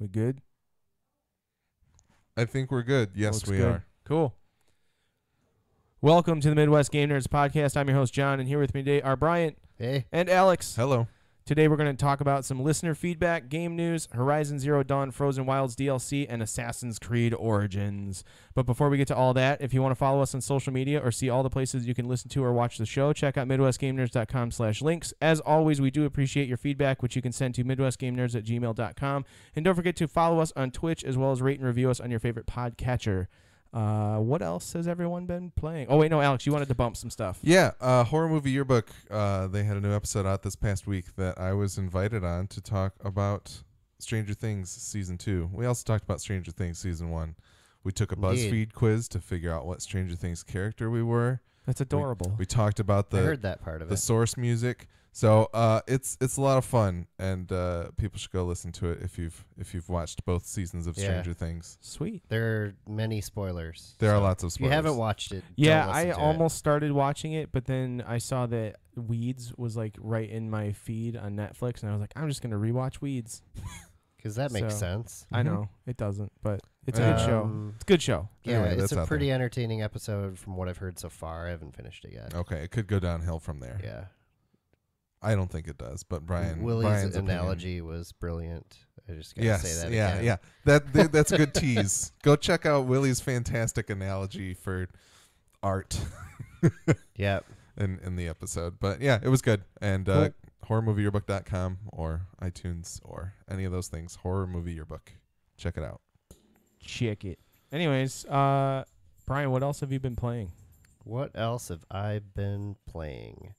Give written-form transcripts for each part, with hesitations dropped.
We good? I think we're good. Yes, Looks we good. are. Cool. Welcome to the Midwest Game Nerds podcast. I'm your host, John, and here with me today are Brian and Alex. Hello. Today we're going to talk about some listener feedback, game news, Horizon Zero Dawn Frozen Wilds DLC, and Assassin's Creed Origins. But before we get to all that, if you want to follow us on social media or see all the places you can listen to or watch the show, check out MidwestGameNerds.com/links. As always, we do appreciate your feedback, which you can send to MidwestGameNerds@gmail.com. And don't forget to follow us on Twitch, as well as rate and review us on your favorite podcatcher. What else has everyone been playing? Oh, wait, no, Alex, you wanted to bump some stuff. Yeah, Horror Movie Yearbook. They had a new episode out this past week that I was invited on to talk about Stranger Things Season 2. We also talked about Stranger Things Season 1. We took a BuzzFeed quiz to figure out what Stranger Things character we were. That's adorable. We talked about I heard that part of the source music. So it's a lot of fun, and people should go listen to it if you've watched both seasons of Stranger Things. Sweet. There are many spoilers. There are lots of If spoilers. you haven't watched it, Yeah, don't I listen to almost started watching it, but then I saw that Weeds was like right in my feed on Netflix, and I was like, I'm just gonna rewatch Weeds. because that makes So, sense. I know it doesn't, but it's a good show. It's a good show. Yeah, Anyway, it's that's a out pretty there. entertaining episode from what I've heard so far. I haven't finished it yet. Okay, it could go downhill from there. Yeah, I don't think it does, but Brian's Willie's opinion. analogy was brilliant. I just gotta say that again. Yeah. That's a good tease. Go check out Willie's fantastic analogy for art Yeah. in the episode. But yeah, it was good. And Cool. horrormovieyearbook.com or iTunes or any of those things. Horror Movie Yearbook. Check it out. Check it. Anyways, Brian, what else have you been playing? What else have I been playing?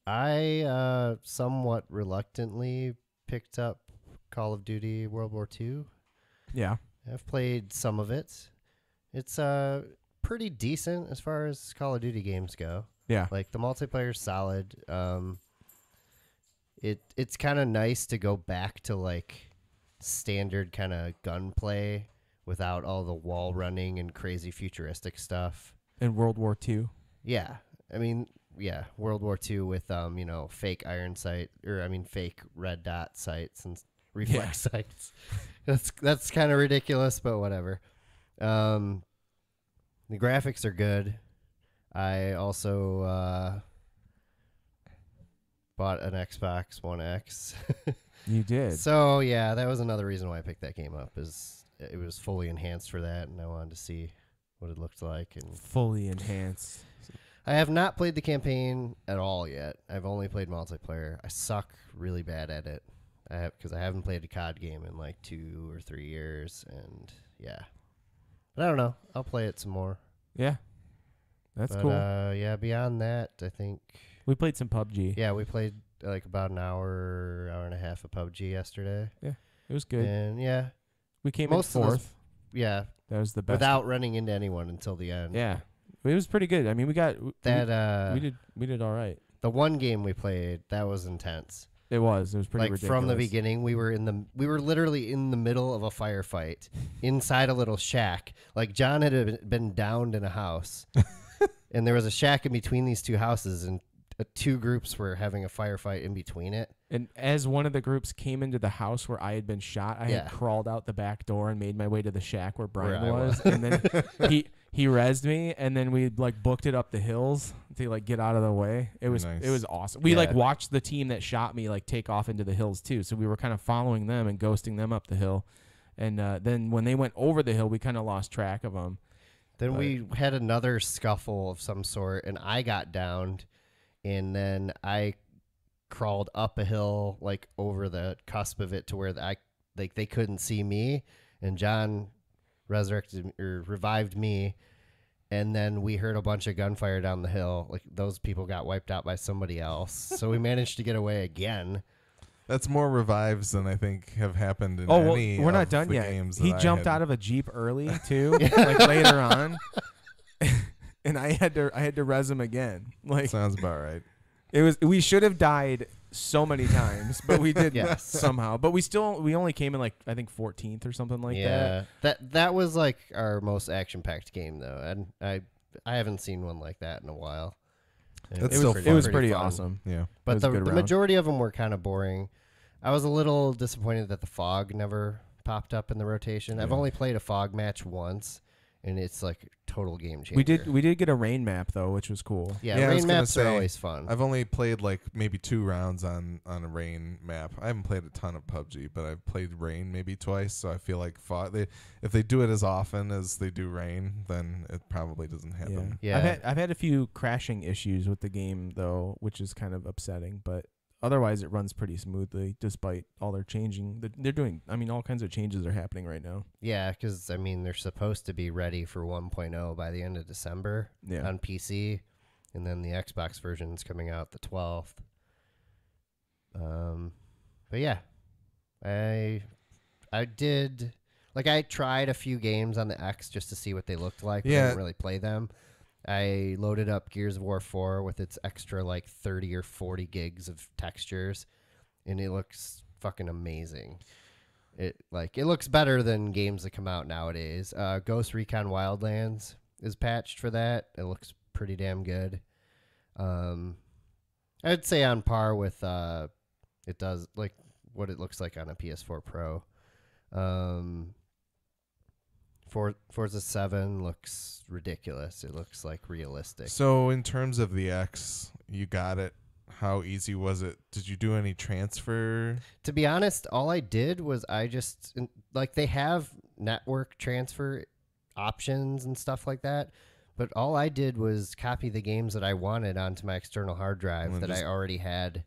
I somewhat reluctantly picked up Call of Duty World War II. Yeah. I've played some of it. It's pretty decent as far as Call of Duty games go. Yeah. Like the multiplayer's solid. It's kind of nice to go back to like standard kind of gunplay without all the wall running and crazy futuristic stuff. In World War II. Yeah, I mean, yeah, World War II with fake iron sight fake red dot sights and reflex sights. That's kind of ridiculous, but whatever. The graphics are good. I also bought an Xbox One X. You did. So yeah, that was another reason why I picked that game up. Is it was fully enhanced for that, and I wanted to see what it looked like. And Fully enhanced. I have not played the campaign at all yet. I've only played multiplayer. I suck really bad at it. Because I haven't played a COD game in like 2 or 3 years, and yeah. But I don't know. I'll play it some more. Yeah. That's But, cool. Yeah, beyond that, I think. We played some PUBG. Yeah, we played like about an hour and a half of PUBG yesterday. It was good. And yeah, We came most in of fourth. yeah, That was the best. without running into anyone until the end. Yeah. It was pretty good. I mean, we got That we did all right. the one game we played, that was intense. It was pretty Like ridiculous. from the beginning, we were literally in the middle of a firefight inside a little shack. Like John had been downed in a house, and there was a shack in between these two houses, and two groups were having a firefight in between it. And as one of the groups came into the house where I had been shot, I had crawled out the back door and made my way to the shack where Brian was. And then he rezzed me, and then we like booked it up the hills to like get out of the way. It was Nice. It was awesome. We like watched the team that shot me like take off into the hills too. So we were kind of following them and ghosting them up the hill. And then when they went over the hill, we kind of lost track of them. Then we had another scuffle of some sort, and I got downed, and then I crawled up a hill like over the cusp of it to where they couldn't see me, and John revived me, and then we heard a bunch of gunfire down the hill. Like those people got wiped out by somebody else, so we managed to get away again. That's more revives than I think have happened in any we're not of done the yet. games He that jumped I had. out of a Jeep early too, like later on. And I had to res him again. Like Sounds about right. we should have died so many times, but we did Yes. somehow. But we only came in like I think 14th or something like that. That was like our most action-packed game though, and I haven't seen one like that in a while. That's It still was, fun. it was Pretty pretty fun. awesome. Yeah. It But was a good the round. majority of them were kind of boring. I was a little disappointed that the fog never popped up in the rotation. I've Yeah. only played a fog match once, and it's like total game changer. We did get a rain map though, which was cool. Yeah, Yeah, I was rain gonna maps are say, always fun. I've only played like maybe 2 rounds on a rain map. I haven't played a ton of PUBG, but I've played rain maybe twice. So I feel like if they do it as often as they do rain, then it probably doesn't happen. Yeah. I've had a few crashing issues with the game though, which is kind of upsetting, but otherwise it runs pretty smoothly despite all their changing. They're doing, I mean, all kinds of changes are happening right now. Yeah, because I mean they're supposed to be ready for 1.0 by the end of December on PC, and then the Xbox version's coming out the 12th. But yeah, I did like I tried a few games on the X just to see what they looked like. But I didn't really play them. I loaded up Gears of War 4 with its extra like 30 or 40 gigs of textures, and it looks fucking amazing. It looks better than games that come out nowadays. Ghost Recon Wildlands is patched for that. It looks pretty damn good. I'd say on par with it does like what it looks like on a PS4 Pro. Forza 7 looks ridiculous. It looks like realistic. So in terms of the X, you got it. How easy was it? Did you do any transfer? To be honest, all I did was they have network transfer options and stuff like that, but all I did was copy the games that I wanted onto my external hard drive that I already had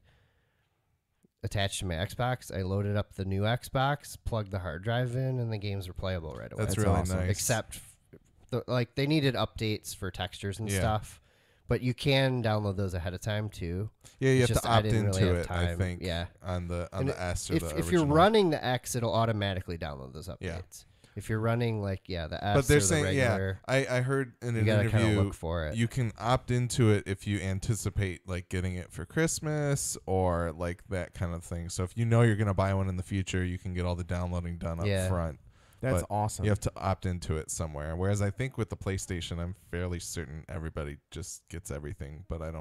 attached to my Xbox. I loaded up the new Xbox, plugged the hard drive in, and the games were playable right away. That's really awesome. nice. Except, they needed updates for textures and stuff. But you can download those ahead of time too. Yeah, you It's have just to I opt didn't into really have it. time. I think. Yeah. On the S or If the if you're original. running the X, it'll automatically download those updates. Yeah. If you're running the S But they're or the saying, regular, I heard in you an gotta kind of interview look for it. you can opt into it if you anticipate like getting it for Christmas or like that kind of thing. So if you know you're gonna buy one in the future, you can get all the downloading done up front. That's But awesome. You have to opt into it somewhere. Whereas I think with the PlayStation, I'm fairly certain everybody just gets everything, but I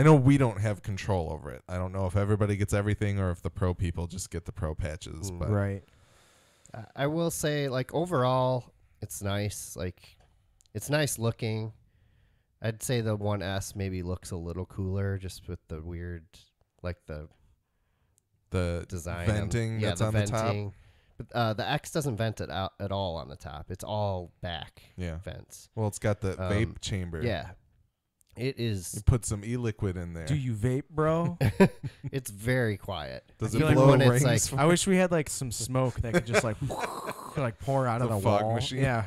know we don't have control over it. I don't know if everybody gets everything or if the pro people just get the pro patches. But Right. I will say, like, overall, it's nice. Like, it's nice looking. I'd say the 1S maybe looks a little cooler just with the weird, like, the design. venting that's on the top. But the X doesn't vent it out at all on the top. It's all back Yeah. vents. Well, it's got the vape chamber. Yeah. It You is. put some e-liquid in there. Do you vape, bro? It's very quiet. Does I it feel like blow when it's rings? like- I wish we had like some smoke that could just like pour out of The the fog wall. machine. Yeah.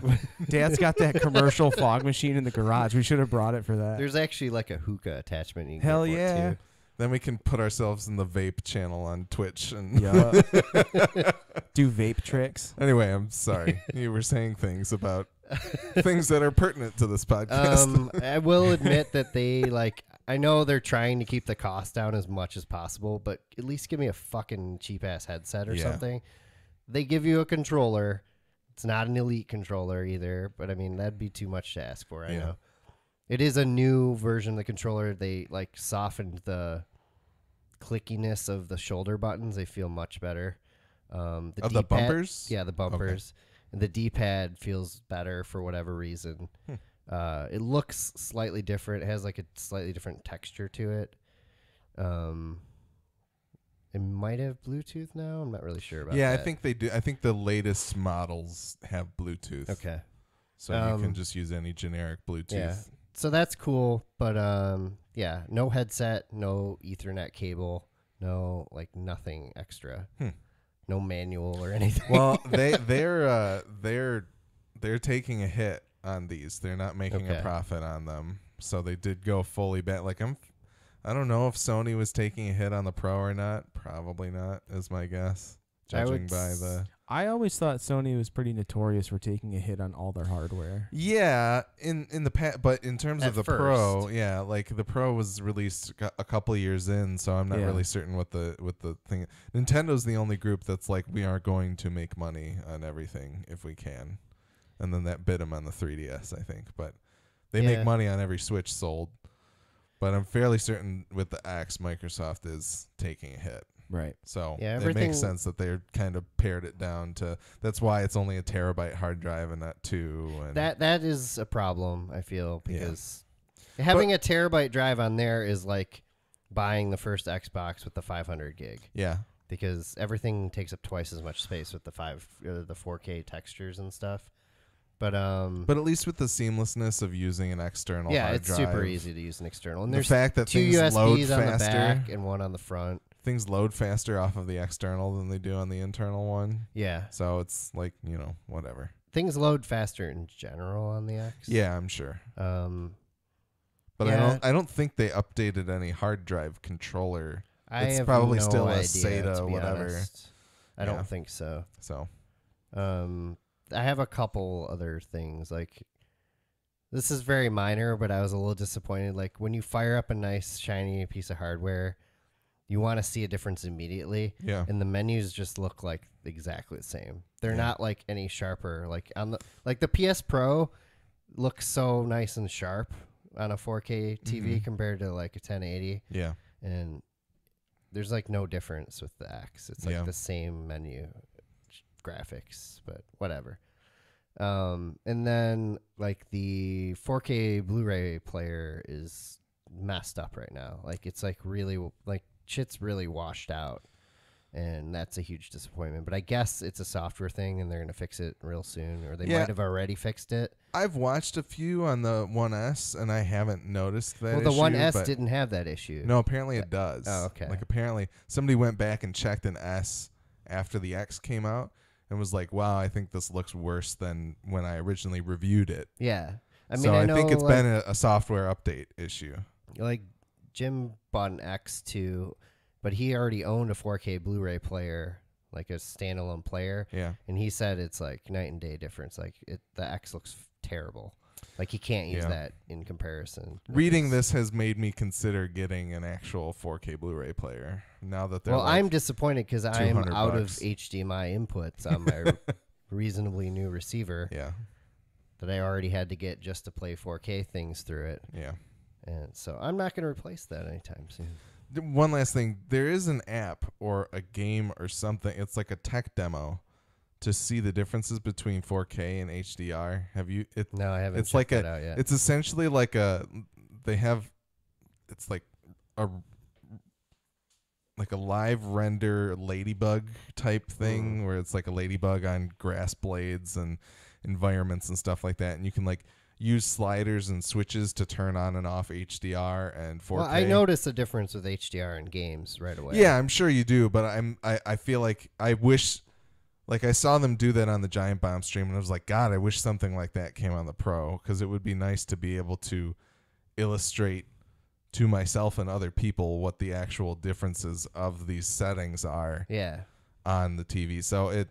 Dad's got that commercial fog machine in the garage. We should have brought it for that. There's actually like a hookah attachment. You can Hell get for yeah. It too. Then we can put ourselves in the vape channel on Twitch. And Yeah. Do vape tricks. Anyway, I'm sorry. You were saying things about things that are pertinent to this podcast. I will admit that I know they're trying to keep the cost down as much as possible, but at least give me a fucking cheap ass headset or something. They give you a controller. It's not an elite controller either, but I mean, that'd be too much to ask for. I know. It is a new version of the controller. They like softened the clickiness of the shoulder buttons. They feel much better. Of the D-pad- bumpers? Yeah, the bumpers. And the D-pad feels better for whatever reason. It looks slightly different. It has like a slightly different texture to it. It might have Bluetooth now. I'm not really sure about that. I think they do. I think the latest models have Bluetooth. Okay. So you can just use any generic Bluetooth. Yeah. So that's cool, but no headset, no Ethernet cable, no like nothing extra. No manual or anything. Well, they're taking a hit on these. They're not making a profit on them. So they did go fully back. Like I don't know if Sony was taking a hit on the Pro or not. Probably not, is my guess. Judging by the I always thought Sony was pretty notorious for taking a hit on all their hardware. in the past, but in terms of the Pro, like the Pro was released a couple of years in, so I'm not really certain what the thing. Nintendo's the only group that's like, we are going to make money on everything if we can, and then that bit them on the 3DS, I think. But they make money on every Switch sold. But I'm fairly certain with the X, Microsoft is taking a hit. Right. So Yeah, it everything- makes sense that they're kind of pared it down to. That's why it's only a terabyte hard drive and not 2. And That is a problem, I feel, because having a terabyte drive on there is like buying the first Xbox with the 500 gig, yeah, because everything takes up twice as much space with the 4K textures and stuff. But at least with the seamlessness of using an external yeah, hard it's drive, super easy to use an external. And the there's fact that 2 things load USBs on the faster, back and one on the front. things load faster off of the external than they do on the internal one. Yeah, So it's like, whatever. things load faster in general on the X. Yeah, I'm sure. But yeah. I don't think they updated any hard drive controller. I It's have probably no still a idea, SATA to be whatever. honest. I Yeah. don't think so. So I have a couple other things. Like, this is very minor, but I was a little disappointed. Like, when you fire up a nice shiny piece of hardware, you want to see a difference immediately, yeah, and the menus just look like exactly the same. They're Yeah. not like any sharper. Like the PS Pro looks so nice and sharp on a 4K TV Mhm. compared to like a 1080, yeah, and there's like no difference with the X. It's like Yeah. the same menu graphics, but whatever. And then like the 4K Blu-ray player is messed up right now. Like, it's like really like shit's really washed out, and that's a huge disappointment. But I guess it's a software thing, and they're gonna fix it real soon, or they Yeah. might have already fixed it. I've watched a few on the 1S, and I haven't noticed that. Well, the issue, 1S but didn't have that issue. No, apparently it does. Oh, okay. Like, apparently somebody went back and checked an S after the X came out and was like, "Wow, I think this looks worse than when I originally reviewed it." Yeah, I mean, So I I know, think it's like, been a software update issue. like Jim bought an X2, but he already owned a 4K Blu-ray player, like a standalone player, Yeah. and he said it's like night and day difference. Like, the X looks terrible. Like, he can't use Yeah. that in comparison. with Reading his- this has made me consider getting an actual 4K Blu-ray player now that they're Well, like, I'm disappointed because I'm $200 out of bucks. HDMI inputs on my reasonably new receiver yeah, that I already had to get just to play 4K things through it. yeah. And so I'm not going to replace that anytime soon. One last thing, there is an app or a game or something. It's like a tech demo to see the differences between 4K and HDR. Have you? No, I haven't It's checked like that out yet. It's essentially like it's like a live render ladybug type thing where it's like a ladybug on grass blades and environments and stuff like that, and you can like use sliders and switches to turn on and off HDR and 4K. Well, I noticed a difference with HDR in games right away. Yeah, I'm sure you do, but I feel like I wish, like, I saw them do that on the Giant Bomb stream, and I was like, God, I wish something like that came on the Pro, because it would be nice to be able to illustrate to myself and other people what the actual differences of these settings are Yeah. on the TV. So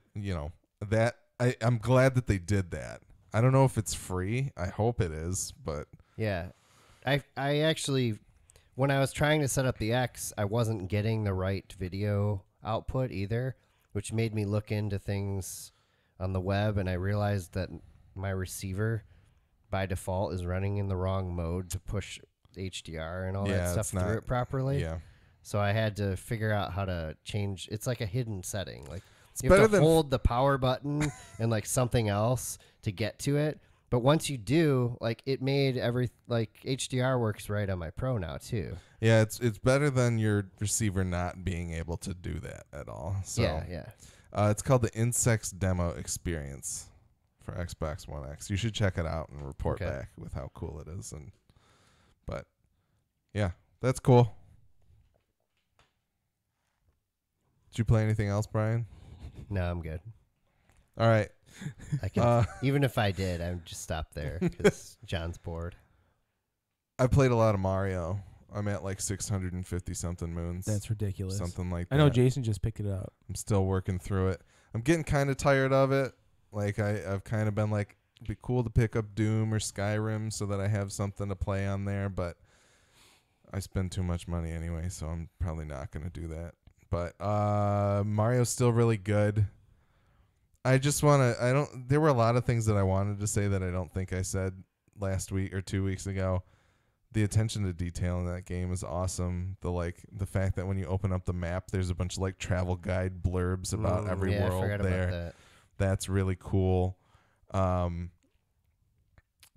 I'm glad that they did that. I don't know if it's free. I hope it is, but Yeah. I actually, when I was trying to set up the X, I wasn't getting the right video output either, which made me look into things on the web, and I realized that my receiver by default is running in the wrong mode to push HDR and all Yeah, that stuff it's not- through it properly. yeah. So I had to figure out how to change. It's like a hidden setting. Like, you better have to than- hold the power button and like something else to get to it. But once you do, like, it made HDR works right on my Pro now too. Yeah, it's better than your receiver not being able to do that at all. So Yeah. it's called the Insects Demo Experience for Xbox One X. You should check it out and report Okay. back with how cool it is. But yeah, that's cool. Did you play anything else, Brian? No, I'm good. All right. I can even if I did, I would just stop there because John's bored. I played a lot of Mario. I'm at like 650 something moons. That's ridiculous. Something like that. I know Jason just picked it up. I'm still working through it. I'm getting kind of tired of it. Like I've kind of been like, it'd be cool to pick up Doom or Skyrim so that I have something to play on there, but I spend too much money anyway, so I'm probably not going to do that. But Mario's still really good. There were a lot of things that I wanted to say that I don't think I said last week or 2 weeks ago The attention to detail in that game is awesome. The fact that when you open up the map, there's a bunch of like travel guide blurbs about every I world forgot there. about that. That's really cool.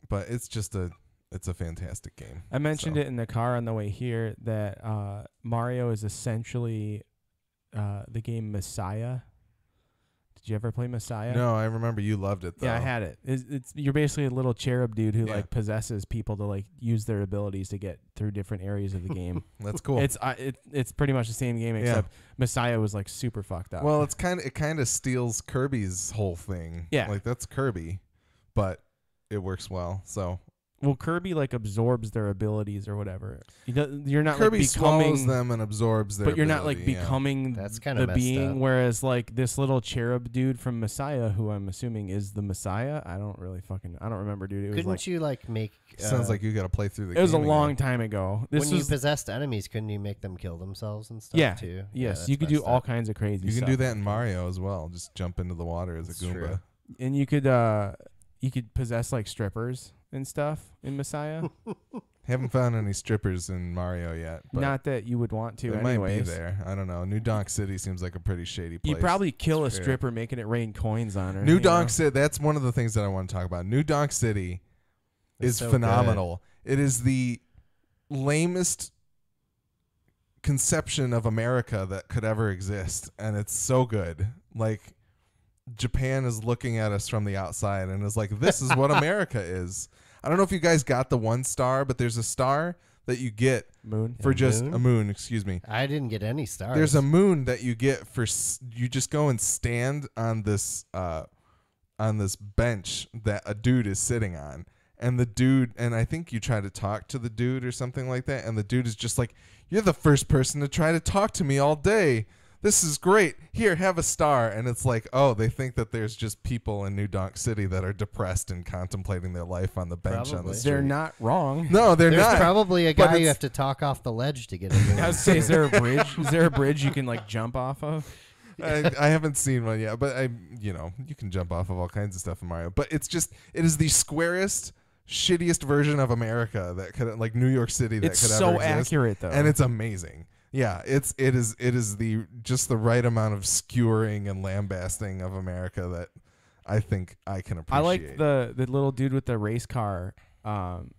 But it's just it's a fantastic game. I mentioned it in the car on the way here that Mario is essentially the game Messiah. Did you ever play Messiah? No, I remember you loved it though. Yeah, I had it. You're basically a little cherub dude who Yeah. like possesses people to like use their abilities to get through different areas of the game. That's cool. It's pretty much the same game except Messiah was like super fucked up. Well, it kind of steals Kirby's whole thing. Yeah. Like that's Kirby, but it works well. So well, Kirby like absorbs their abilities or whatever. You're not Kirby like becoming swallows them and absorbs their but you're not like ability, yeah. becoming That's kinda the messed being. up. Whereas like this little cherub dude from Messiah, who I'm assuming is the Messiah. I don't remember, dude. It was Couldn't like you like make? Sounds like you got to play through the it was a game long again. time ago. This when you was possessed enemies, couldn't you make them kill themselves and stuff yeah, too? yes, that's you could do messed all up. kinds of crazy. You can stuff. do that in Mario as well. Just jump into the water as That's a Goomba. true. And you could possess like strippers and stuff in Messiah. Haven't found any strippers in Mario yet. But Not that you would want to. it might be anyways. there. I don't know. New Donk City seems like a pretty shady place. You'd probably kill a It's fair. stripper making it rain coins on her. New you Donk know? City. That's one of the things that I want to talk about. New Donk City It's is so phenomenal. It is the lamest conception of America that could ever exist, and it's so good. Like Japan is looking at us from the outside and is like, "This is what America is." I don't know if you guys got the 1 star, but there's a star that you get Moon. for just moon? a moon. Excuse me. I didn't get any stars. There's a moon that you get for you just go and stand on this bench that a dude is sitting on, and the dude, and I think you try to talk to the dude or something like that, and the dude is just like, "You're the first person to try to talk to me all day. This is great. Here, have a star." And it's like, oh, they think that there's just people in New Donk City that are depressed and contemplating their life on the bench on the Probably. street. They're not wrong. No, they're There's not. probably a But guy you it's- have to talk off the ledge to get in. I would say, is there a bridge? Is there a bridge you can like jump off of? I haven't seen one yet, but you can jump off of all kinds of stuff in Mario. But it is the squarest, shittiest version of America that could, like New York City, that It's could so ever exist. accurate though, And it's amazing. Yeah, it is the just the right amount of skewering and lambasting of America that I think I can appreciate. I like the little dude with the race car,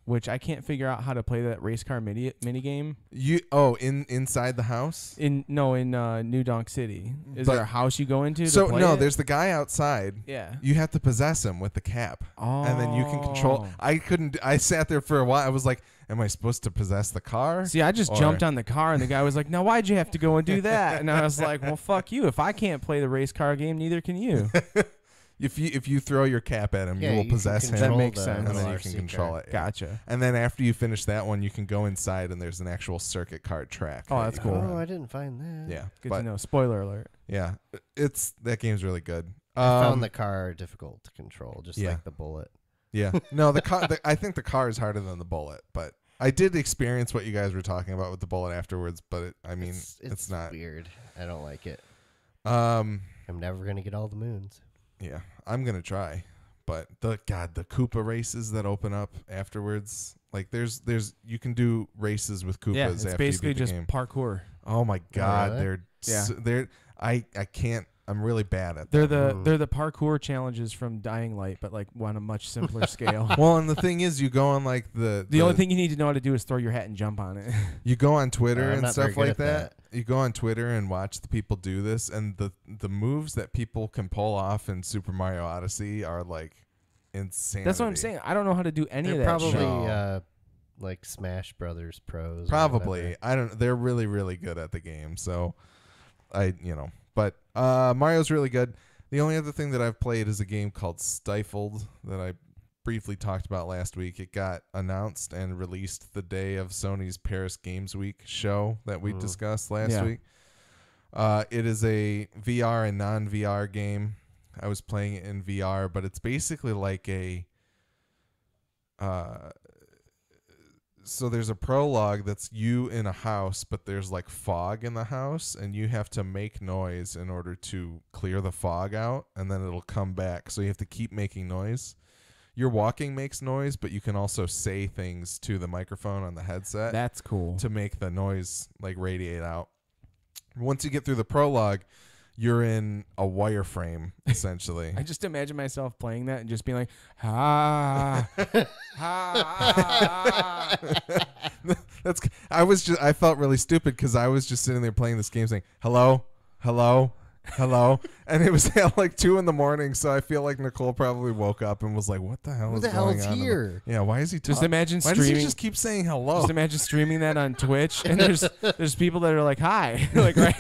which I can't figure out how to play that race car mini game. Inside the house. In New Donk City, is But- there a house you go into? So to play no, it? there's the guy outside. yeah. You have to possess him with the cap. Oh, And then you can control. I sat there for a while. I was like, am I supposed to possess the car? See, I just Or- jumped on the car, and the guy was like, "Now, why'd you have to go and do that?" And I was like, "Well, fuck you. If I can't play the race car game, neither can you." If you throw your cap at him, Yeah, you will you can possess him. control That makes the sense. And then little you can RC control car. it. yeah. Gotcha. And then after you finish that one, you can go inside and there's an actual circuit cart track. Oh, that that's you can cool. Oh, run. I didn't find that. Yeah. Good but to know. Spoiler alert. yeah, that game's really good. I found the car difficult to control, just yeah. like the bullet. Yeah. No, the car. I think the car is harder than the bullet, but I did experience what you guys were talking about with the bullet afterwards. But it's not. weird. I don't like it. Um. I'm never gonna get all the moons. Yeah, I'm gonna try. But the Koopa races that open up afterwards, like there's you can do races with Koopas Yeah, it's after basically you beat the just game. parkour. Oh my god, really? they're I can't. I'm really bad at They're that. the parkour challenges from Dying Light, but like on a much simpler scale. Well, and the thing is, you go on like the only thing you need to know how to do is throw your hat and jump on it. you go on Twitter I'm and not stuff very good like at that. You go on Twitter and watch the people do this, and the moves that people can pull off in Super Mario Odyssey are like insanity. That's what I'm saying. I don't know how to do any They're of that probably shit. No. like Smash Brothers pros. or Probably. whatever. I don't. They're really, really good at the game. So, But Mario's really good. The only other thing that I've played is a game called Stifled that I briefly talked about last week. It got announced and released the day of Sony's Paris Games Week show that we discussed last week. It is a VR and non-VR game. I was playing it in VR, but it's basically like a so there's a prologue that's you in a house, but there's like fog in the house, and you have to make noise in order to clear the fog out, and then it'll come back. So you have to keep making noise. your walking makes noise, but you can also say things to the microphone on the headset. That's cool. To make the noise like radiate out. Once you get through the prologue, you're in a wireframe essentially. I just imagine myself playing that and just being like, ha, ha. I felt really stupid because I was just sitting there playing this game saying, hello, hello, hello. And it was at like 2 a.m. So I feel like Nicole probably woke up and was like, what the hell Who is the hell going is on? here? Yeah, why is he Just imagine why streaming. does he just keep saying hello? Just imagine streaming that on Twitch, and there's people that are like, hi. Like, right?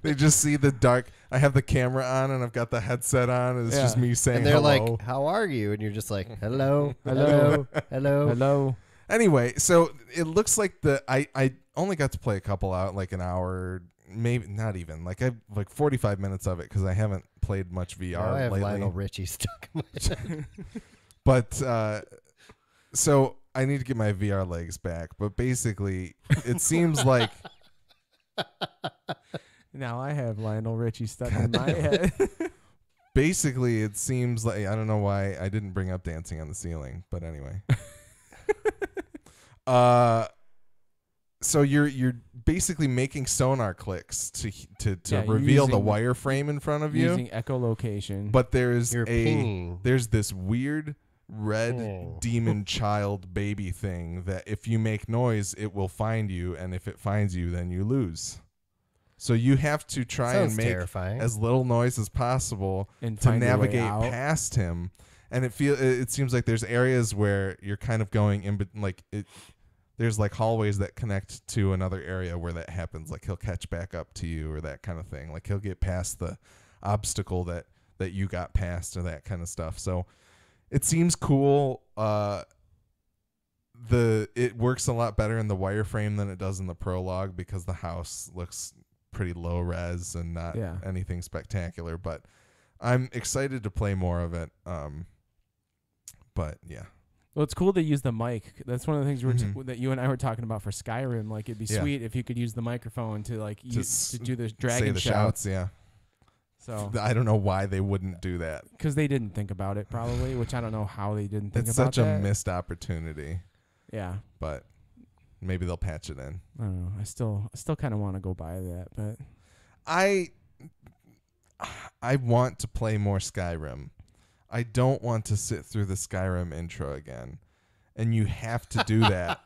They just see the dark. I have the camera on and I've got the headset on, and it's just me saying And they're hello. like, how are you? And you're just like, hello, Hello. hello, hello. Hello. Anyway, so it looks like I only got to play a couple out, like an hour, maybe not even. Like 45 minutes of it because I haven't played much VR Now I have lately. Lionel Richie stuck in my head. But so I need to get my VR legs back. But basically, it seems like Now I have Lionel Richie stuck in my head. basically it seems like I don't know why I didn't bring up Dancing on the Ceiling, but anyway. So you're basically making sonar clicks to Yeah, reveal the using- wireframe in front of you. Using echolocation. But there's You're pinging. there's this weird red Oh. demon child baby thing that if you make noise, it will find you, and if it finds you, then you lose. So you have to try Sounds and make terrifying. as little noise as possible And to find your way navigate out. past him. And it seems like there's areas where you're kind of going in, there's like hallways that connect to another area where that happens. Like he'll catch back up to you or that kind of thing. Like he'll get past the obstacle that you got past or that kind of stuff. So it seems cool. It works a lot better in the wireframe than it does in the prologue because the house looks pretty low res and not anything spectacular. But I'm excited to play more of it. But yeah. Well, it's cool to use the mic. That's one of the things that you and I were talking about for Skyrim. Like, it'd be Yeah. sweet if you could use the microphone to to do the Say dragon the shouts. Yeah. So I don't know why they wouldn't do that. because they didn't think about it probably, which I don't know how they didn't think It's about such that. a missed opportunity, Yeah, but maybe they'll patch it in. I don't know. I still kind of want to go buy that, but I want to play more Skyrim. I don't want to sit through the Skyrim intro again. And you have to do that.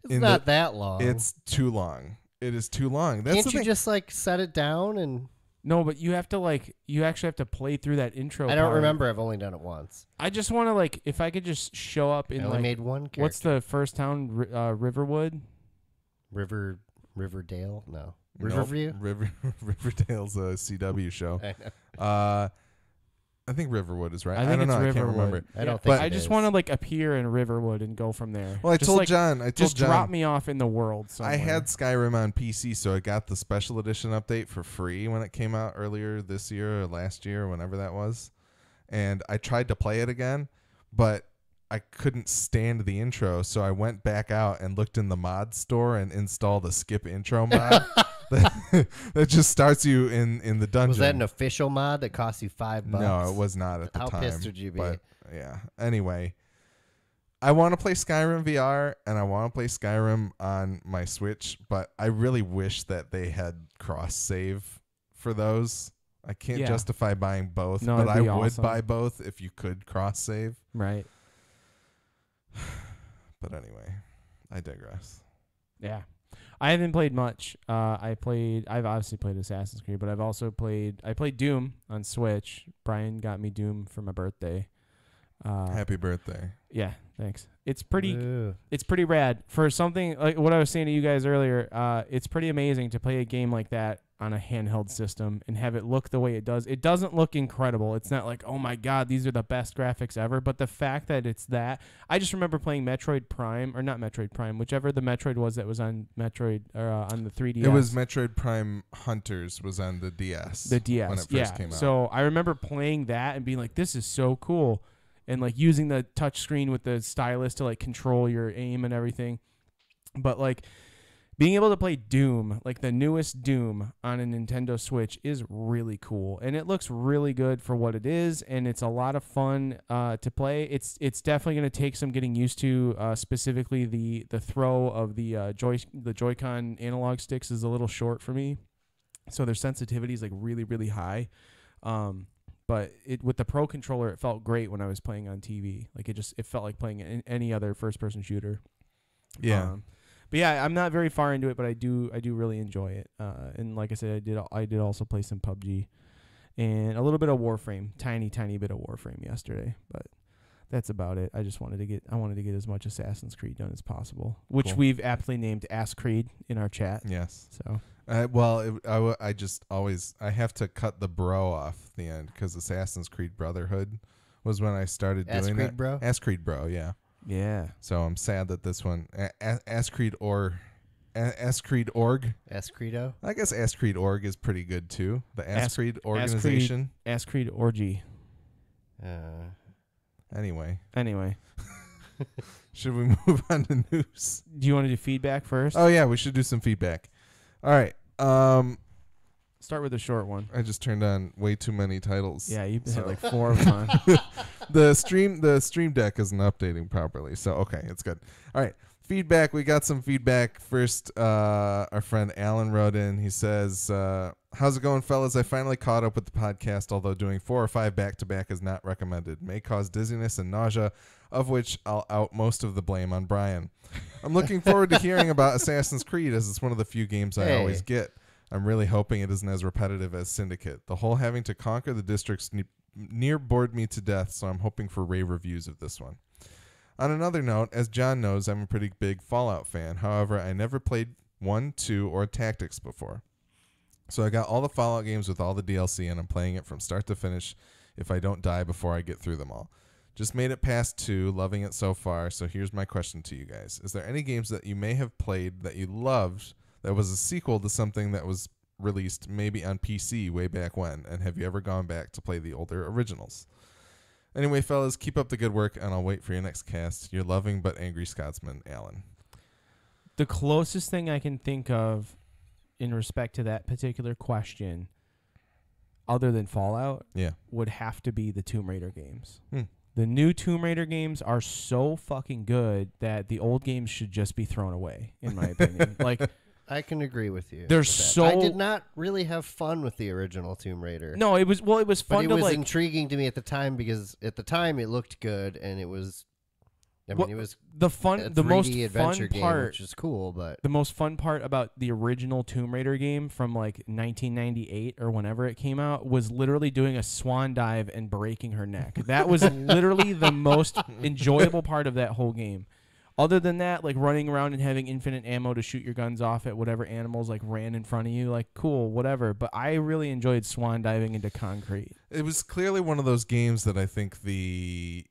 It's not that long. It's too long. It is too long. That's Can't the you thing. just like set it down and... no, but you have to you actually have to play through that intro. I don't part. remember. I've only done it once. I just want to if I could just show up I in only made one character. what's the first town? Riverwood. Riverdale? No. Nope. Riverview? Riverdale's a CW show. I know. I think Riverwood is right. I think don't it's know. I can't Riverwood. remember. I don't But- think I it just is. want to appear in Riverwood and go from there. Well, I Just, told John. just drop me off in the world somewhere. I had Skyrim on PC, so I got the special edition update for free when it came out earlier this year or last year or whenever that was. And I tried to play it again, but I couldn't stand the intro, so I went back out and looked in the mod store and installed a skip intro mod that just starts you in the dungeon. Was that an official mod that cost you $5? No, it was not at the How time. pissed would you be? But yeah. Anyway, I want to play Skyrim VR and I want to play Skyrim on my Switch, but I really wish that they had cross save for those. I can't Yeah. justify buying both, No, but I it'd be would awesome. buy both if you could cross save. Right. But anyway, I digress. Yeah. I haven't played much. I've obviously played Assassin's Creed, but I played Doom on Switch. Brian got me Doom for my birthday. Happy birthday. Yeah, thanks. It's pretty Ooh. it's pretty rad for something like what I was saying to you guys earlier. It's pretty amazing to play a game like that on a handheld system and have it look the way it does. It doesn't look incredible. It's not like, oh my God, these are the best graphics ever. But the fact that it's that, I just remember playing Metroid Prime, or not Metroid Prime, whichever the Metroid was that was on Metroid or on the 3DS. It was Metroid Prime Hunters was on the DS. The DS, when it yeah. first came out. So I remember playing that and being like, this is so cool. And using the touch screen with the stylus to control your aim and everything. But being able to play Doom, like the newest Doom on a Nintendo Switch, is really cool, and it looks really good for what it is, and it's a lot of fun to play. It's definitely going to take some getting used to. Specifically, the throw of the Joy-Con analog sticks is a little short for me, so their sensitivity is like really, really high. But with the Pro controller, it felt great when I was playing on TV. Like it felt like playing any other first-person shooter. Yeah. But yeah, I'm not very far into it, but I do really enjoy it. And like I said, I did also play some PUBG and a little bit of Warframe, tiny bit of Warframe yesterday. But that's about it. I wanted to get as much Assassin's Creed done as possible, which Cool. we've aptly named Ass Creed in our chat. Yes. So I just always I have to cut the bro off the end because Assassin's Creed Brotherhood was when I started Ass doing Creed that. Bro? Ass Creed Bro, yeah. yeah, So I'm sad that this one Ass Creed Ass Creed Org. Escredo. I guess Ass Creed Org is pretty good too. The Ass Ass- Creed organization. Ass Creed Orgy. Anyway, should we move on to news? Do you want to do feedback first? Oh yeah, we should do some feedback. All right. Start with a short one. I just turned on way too many titles. Yeah, you So- had like 4 of them on. The stream deck isn't updating properly, so okay, it's good. All right, feedback. We got some feedback. First, our friend Alan wrote in. He says, how's it going, fellas? I finally caught up with the podcast, although doing 4 or 5 back-to-back is not recommended. May cause dizziness and nausea, of which I'll out most of the blame on Brian. I'm looking forward to hearing about Assassin's Creed, as it's one of the few games I always get. I'm really hoping it isn't as repetitive as Syndicate. The whole having to conquer the districts near bored me to death, so I'm hoping for rave reviews of this one. On another note, as John knows, I'm a pretty big Fallout fan. However, I never played 1, 2, or Tactics before. So I got all the Fallout games with all the DLC, and I'm playing it from start to finish if I don't die before I get through them all. Just made it past 2, loving it so far, so here's my question to you guys. Is there any games that you may have played that you loved that was a sequel to something that was released maybe on PC way back when, and have you ever gone back to play the older originals? Anyway, fellas, keep up the good work, and I'll wait for your next cast. Your loving but angry Scotsman, Alan. The closest thing I can think of in respect to that particular question, other than Fallout, would have to be the Tomb Raider games. The new Tomb Raider games are so fucking good that the old games should just be thrown away, in my opinion. Like, I can agree with you. They're with that. so- I did not really have fun with the original Tomb Raider. no, it was fun but it to was like. intriguing to me at the time because at the time it looked good and it was. I mean, Well, it was the a fun, the most 3D adventure fun game, part, which is cool. But the most fun part about the original Tomb Raider game from like 1998 or whenever it came out was literally doing a swan dive and breaking her neck. That was literally the most enjoyable part of that whole game. Other than that, like running around and having infinite ammo to shoot your guns off at whatever animals like ran in front of you, like cool, whatever. But I really enjoyed swan diving into concrete. It was clearly one of those games that I think the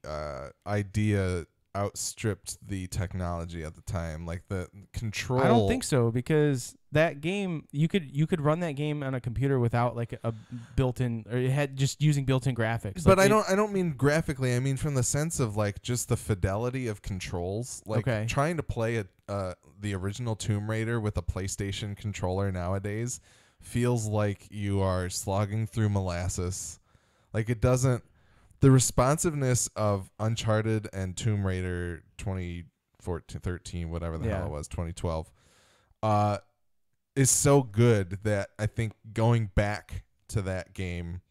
idea outstripped the technology at the time, like the control. I don't think so, because that game you could run that game on a computer without like a built-in, or it had just using built-in graphics. But like I don't mean graphically. I mean from the sense of like just the fidelity of controls. Like Okay. trying to play the original Tomb Raider with a PlayStation controller nowadays feels like you are slogging through molasses. Like it doesn't. The responsiveness of Uncharted and Tomb Raider 2014, 13, whatever the hell it was, 2012, is so good that I think going back to that game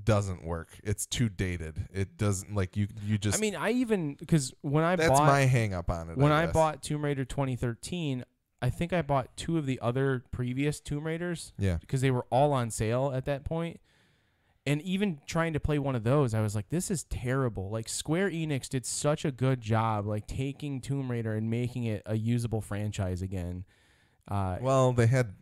doesn't work. It's too dated. It doesn't, like, you just. I mean, I even, because when I that's bought my hang up on it. when I I guess. bought Tomb Raider 2013, I think I bought 2 of the other previous Tomb Raiders. Yeah. Because they were all on sale at that point. And even trying to play one of those, I was like, this is terrible. Like, Square Enix did such a good job, like, taking Tomb Raider and making it a usable franchise again. Well, they had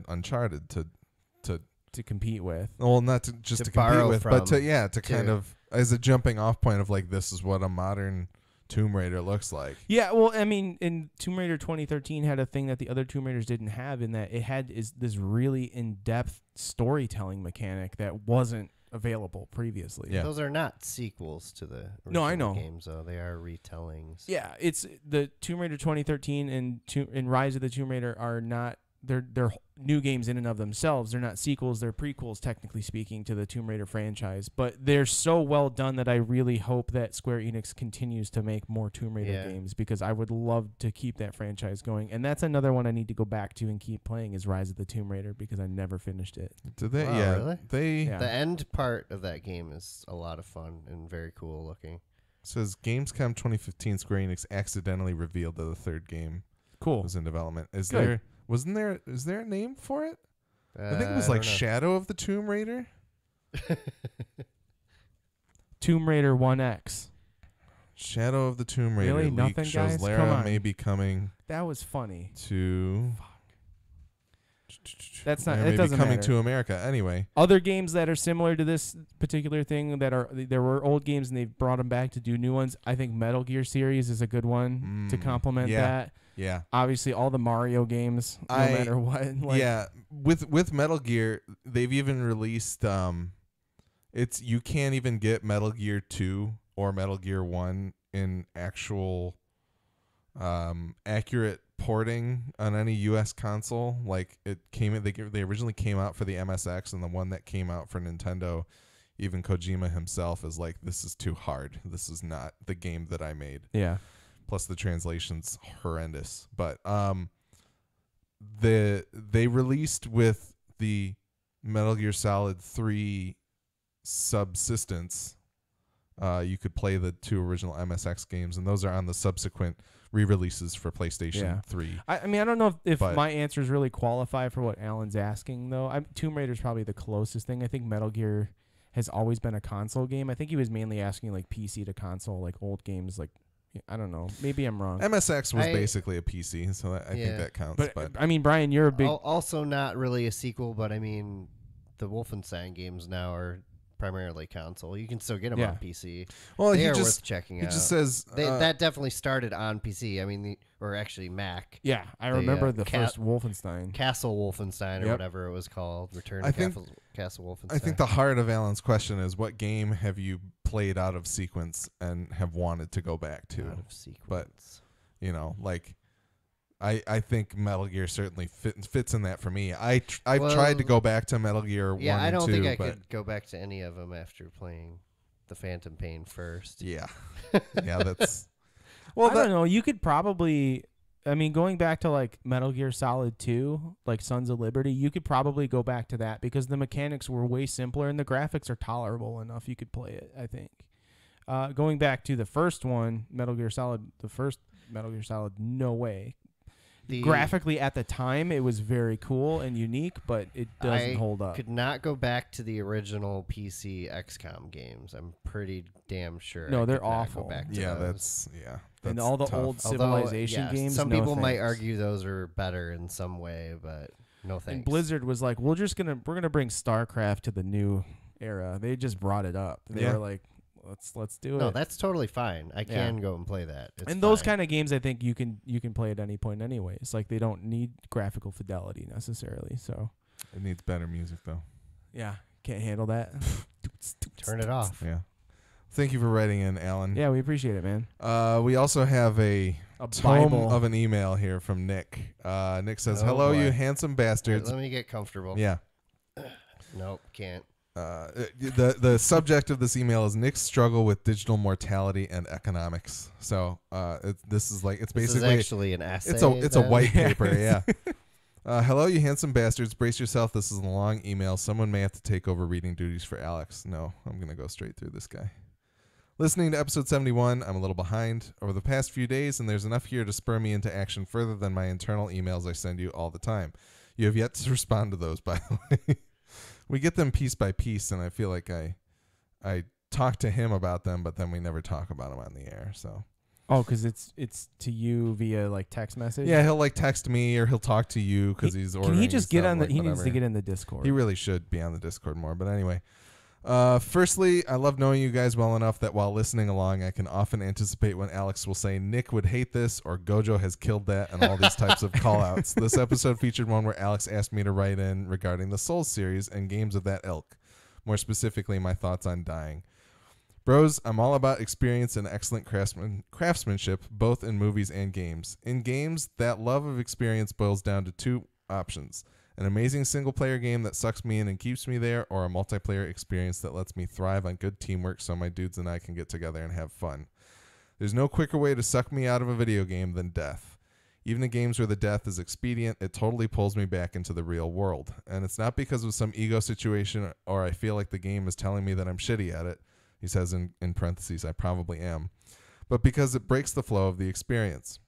Uncharted to compete with. well, not to just to compete borrow with, from, but to kind too. of as a jumping off point of like, this is what a modern Tomb Raider looks like. Yeah, well, I mean, in Tomb Raider 2013 had a thing that the other Tomb Raiders didn't have, in that it had this really in-depth storytelling mechanic that wasn't available previously. Yeah. Those are not sequels to the No, I original know. games, though. They are retellings. Yeah, it's the Tomb Raider 2013 and Rise of the Tomb Raider are not they're new games in and of themselves. They're not sequels, they're prequels technically speaking to the Tomb Raider franchise, but they're so well done that I really hope that Square Enix continues to make more Tomb Raider games because I would love to keep that franchise going. And that's another one I need to go back to and keep playing is Rise of the Tomb Raider because I never finished it. Did they? Wow, yeah, really? Yeah. The end part of that game is a lot of fun and very cool looking. Says Gamescom 2015 Square Enix accidentally revealed that the third game Cool. was in development. Is Good. there a name for it? I think it I was don't like know. Shadow of the Tomb Raider. Tomb Raider 1X. Shadow of the Tomb Raider. Really? Leak Nothing, shows guys? Come Lara on. may be coming That was funny. to. That's not- Lara it may doesn't be coming matter. to America. Anyway, Other games that are similar to this particular thing there were old games and they've brought them back to do new ones. I think Metal Gear series is a good one to complement yeah. that. yeah, Obviously, all the Mario games, no matter what. Like, yeah. With Metal Gear, they've even released. It's you can't even get Metal Gear 2 or Metal Gear 1 in actual, accurate porting on any U.S. console. Like it came, they originally came out for the MSX, and the one that came out for Nintendo, even Kojima himself is like, this is too hard. This is not the game that I made. Yeah. Plus the translation's horrendous. But they released with the Metal Gear Solid 3 subsistence. You could play the 2 original MSX games, and those are on the subsequent re-releases for PlayStation 3. I mean, I don't know if But- my answers really qualify for what Alan's asking, though. Tomb Raider's probably the closest thing. I think Metal Gear has always been a console game. I think he was mainly asking like PC to console, like old games. Like, I don't know. Maybe I'm wrong. MSX was basically a PC, so I think Yeah. that counts. But I mean, Brian, you're a big. Also not really a sequel, but I mean, the Wolfenstein games now are primarily console. You can still get them Yeah. on PC. well, They he are worth just checking he out. just says That definitely started on PC. I mean, or actually Mac. Yeah, I the, remember the Cat- first Wolfenstein. Castle Wolfenstein or Yep. whatever it was called. Return I to think- Castle Wolfenstein. I think the heart of Alan's question is, what game have you played out of sequence and have wanted to go back to? Out of sequence. You know, like I think Metal Gear certainly fits in that for me. I've tried to go back to Metal Gear 1 Yeah, I and don't 2, think I but could go back to any of them after playing the Phantom Pain first. yeah, yeah, that's Well, I don't know. You could probably. I mean, going back to like Metal Gear Solid 2, like Sons of Liberty, you could probably go back to that because the mechanics were way simpler and the graphics are tolerable enough. You could play it, I think. Going back to the first one, Metal Gear Solid, the first Metal Gear Solid, no way. Graphically at the time, it was very cool and unique, but it doesn't hold up. Could not go back to the original PC XCOM games. I'm pretty damn sure. No, I they're could not go awful. back to yeah, those. And all the tough. old Although, Civilization yes, games. Some no people might thanks. argue those are better in some way, but no thanks. And Blizzard was like, we're gonna bring StarCraft to the new era. They just brought it up. They Yeah. were like, let's do No, it. that's totally fine. I can go and play that. It's And those fine. kind of games, I think you can play at any point anyway. It's like they don't need graphical fidelity necessarily. So It needs better music though. yeah, can't handle that. Turn it off. Yeah. Thank you for writing in, Alan. Yeah, we appreciate it, man. We also have a tome Bible. of an email here from Nick. Nick says, Oh, "Hello, boy. you handsome bastards." Let me get comfortable. Yeah. Nope, can't. The subject of this email is Nick's struggle with digital mortality and economics. So this is like, it's This is basically actually an essay. it's a then? white paper. Yeah. Hello, you handsome bastards. Brace yourself. This is a long email. Someone may have to take over reading duties for Alex. No, I'm gonna go straight through this guy. Listening to episode 71, I'm a little behind over the past few days, and there's enough here to spur me into action further than my internal emails I send you all the time. You have yet to respond to those, by the way. We get them piece by piece, and I feel like I talk to him about them, but then we never talk about them on the air. So Oh, because it's to you via like text message. yeah, he'll like text me or he'll talk to you because he's ordering. Can he just get stuff, on the? like, He needs whatever. to get in the Discord. He really should be on the Discord more. But anyway, firstly, I love knowing you guys well enough that while listening along, I can often anticipate when Alex will say Nick would hate this or Gojo has killed that and all these types of call-outs. This episode featured one where Alex asked me to write in regarding the Souls series and games of that ilk. more specifically my thoughts on dying. Bros, I'm all about experience and excellent craftsmanship, both in movies and games. In games, that love of experience boils down to two options: an amazing single-player game that sucks me in and keeps me there, or a multiplayer experience that lets me thrive on good teamwork so my dudes and I can get together and have fun. There's no quicker way to suck me out of a video game than death. Even in games where the death is expedient, it totally pulls me back into the real world. And it's not because of some ego situation or I feel like the game is telling me that I'm shitty at it. He says in parentheses, I probably am. But because it breaks the flow of the experience.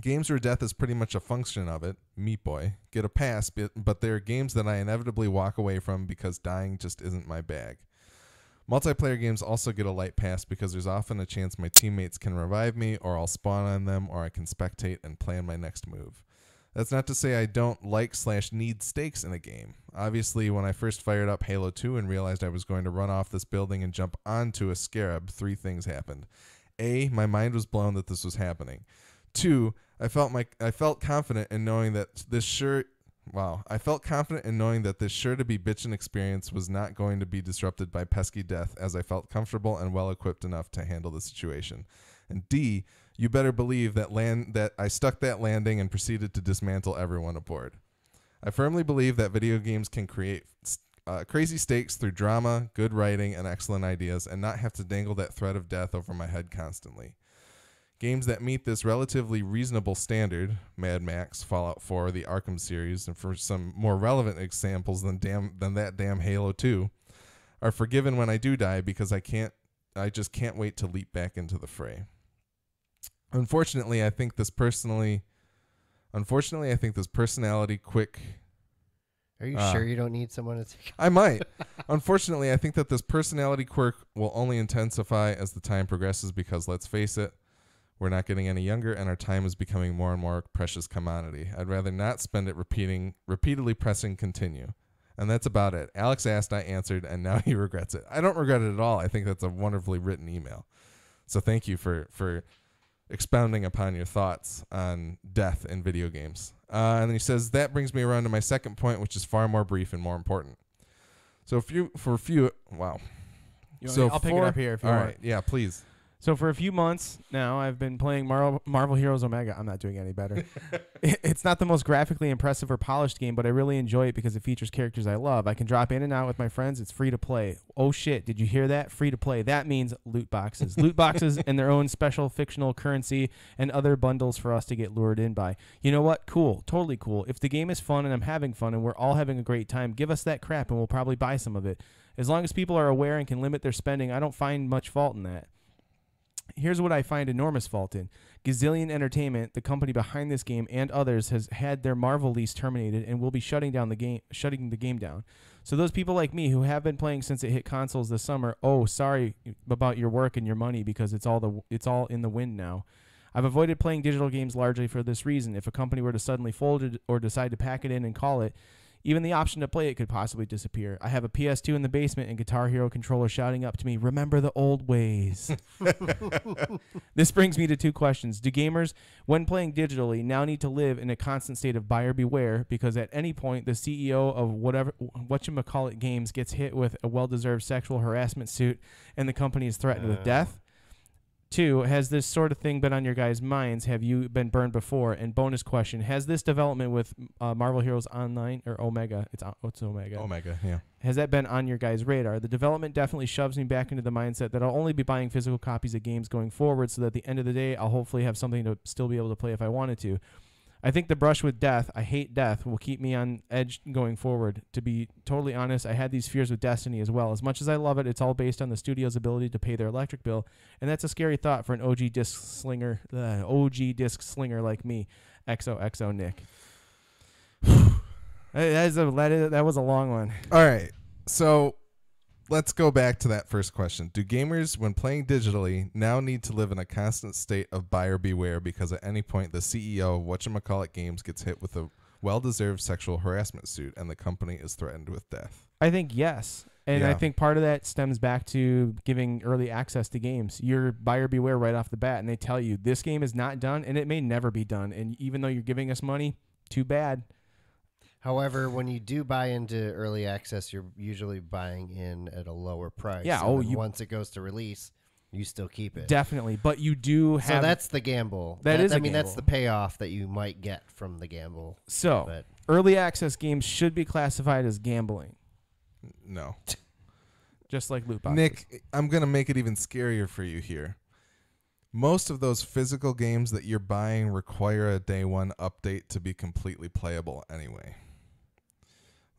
Games where death is pretty much a function of it, Meat Boy, get a pass, but there are games that I inevitably walk away from because dying just isn't my bag. Multiplayer games also get a light pass because there's often a chance my teammates can revive me, or I'll spawn on them, or I can spectate and plan my next move. That's not to say I don't like/need stakes in a game. Obviously, when I first fired up Halo 2 and realized I was going to run off this building and jump onto a scarab, 3 things happened. A, my mind was blown that this was happening. 2, I felt confident in knowing that this sure to be bitchin' experience was not going to be disrupted by pesky death, as I felt comfortable and well equipped enough to handle the situation. And D, you better believe that I stuck that landing and proceeded to dismantle everyone aboard. I firmly believe that video games can create crazy stakes through drama, good writing, and excellent ideas, and not have to dangle that threat of death over my head constantly. Games that meet this relatively reasonable standard, Mad Max, Fallout 4, the Arkham series, and for some more relevant examples than that damn Halo 2, are forgiven when I do die because I just can't wait to leap back into the fray. Unfortunately, I think this personality quick. Are you sure you don't need someone to take? I might. Unfortunately, I think that this personality quirk will only intensify as the time progresses because, let's face it, we're not getting any younger and our time is becoming more and more precious commodity. I'd rather not spend it repeatedly pressing continue. And that's about it. Alex asked, I answered, and now he regrets it. I don't regret it at all. I think that's a wonderfully written email. So thank you for expounding upon your thoughts on death in video games. And then he says, that brings me around to my second point, which is far more brief and more important. So I'll pick it up here if you all want. right, yeah, please. So for a few months now, I've been playing Marvel Heroes Omega. I'm not doing any better. It's not the most graphically impressive or polished game, but I really enjoy it because it features characters I love. I can drop in and out with my friends. It's free to play. Oh, shit. Did you hear that? Free to play. That means loot boxes. Loot boxes and their own special fictional currency and other bundles for us to get lured in by. You know what? Cool. Totally cool. If the game is fun and I'm having fun and we're all having a great time, give us that crap and we'll probably buy some of it. As long as people are aware and can limit their spending, I don't find much fault in that. Here's what I find enormous fault in. Gazillion Entertainment, the company behind this game, and others has had their Marvel lease terminated and will be shutting the game down. So those people like me who have been playing since it hit consoles this summer, oh, sorry about your work and your money because it's all in the wind now. I've avoided playing digital games largely for this reason. If a company were to suddenly fold it or decide to pack it in and call it, even the option to play it could possibly disappear. I have a PS2 in the basement and Guitar Hero controller shouting up to me, remember the old ways. This brings me to 2 questions. Do gamers, when playing digitally, now need to live in a constant state of buyer beware because at any point the CEO of whatchamacallit games gets hit with a well-deserved sexual harassment suit and the company is threatened with death? 2, has this sort of thing been on your guys' minds? Have you been burned before? And bonus question, has this development with Marvel Heroes Online, or Omega, it's Omega. Omega, yeah. Has that been on your guys' radar? The development definitely shoves me back into the mindset that I'll only be buying physical copies of games going forward so that at the end of the day, I'll hopefully have something to still be able to play if I wanted to. I think the brush with death, I hate death, will keep me on edge going forward. To be totally honest, I had these fears with Destiny as well. As much as I love it, it's all based on the studio's ability to pay their electric bill, and that's a scary thought for an OG disc slinger like me. XOXO Nick. That was a long one. All right, so let's go back to that first question. Do gamers, when playing digitally, now need to live in a constant state of buyer beware because at any point the CEO of whatchamacallit games gets hit with a well-deserved sexual harassment suit and the company is threatened with death? I think yes. And I think part of that stems back to giving early access to games. You're buyer beware right off the bat, and they tell you this game is not done, and it may never be done. And even though you're giving us money, too bad. However, when you do buy into early access, you're usually buying in at a lower price. Yeah, And then once it goes to release, you still keep it. Definitely, but you do have. So that's the gamble. That's the payoff that you might get from the gamble. So But early access games should be classified as gambling, No. just like loot boxes. Nick, I'm going to make it even scarier for you here. Most of those physical games that you're buying require a day one update to be completely playable anyway.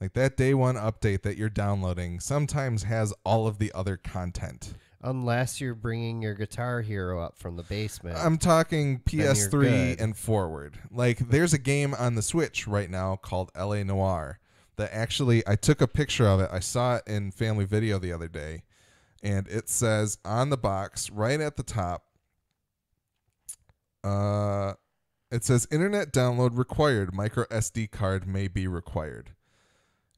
Like that day one update that you're downloading sometimes has all of the other content. unless you're bringing your Guitar Hero up from the basement. I'm talking PS3 good. and forward. Like there's a game on the Switch right now called LA Noire that actually I took a picture of it. I saw it in Family Video the other day, and it says on the box right at the top, it says internet download required. Micro SD card may be required.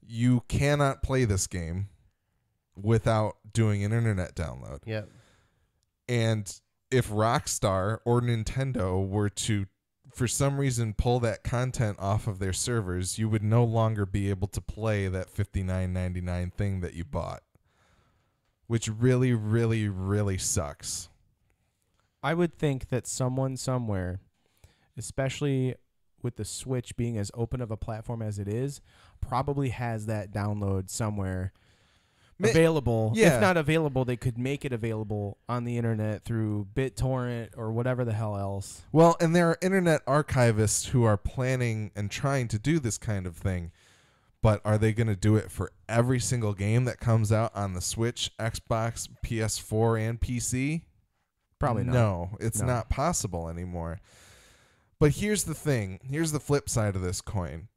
You cannot play this game without doing an internet download. Yep. And if Rockstar or Nintendo were to, for some reason, pull that content off of their servers, you would no longer be able to play that $59.99 thing that you bought, which really, really, really sucks. I would think that someone somewhere, especially with the Switch being as open of a platform as it is, probably has that download somewhere available. Yeah. If not available, they could make it available on the internet through BitTorrent or whatever the hell else. Well, and there are internet archivists who are planning and trying to do this kind of thing, but are they going to do it for every single game that comes out on the Switch, Xbox, PS4, and PC? Probably not. No, it's No. not possible anymore. But here's the thing. Here's the flip side of this coin.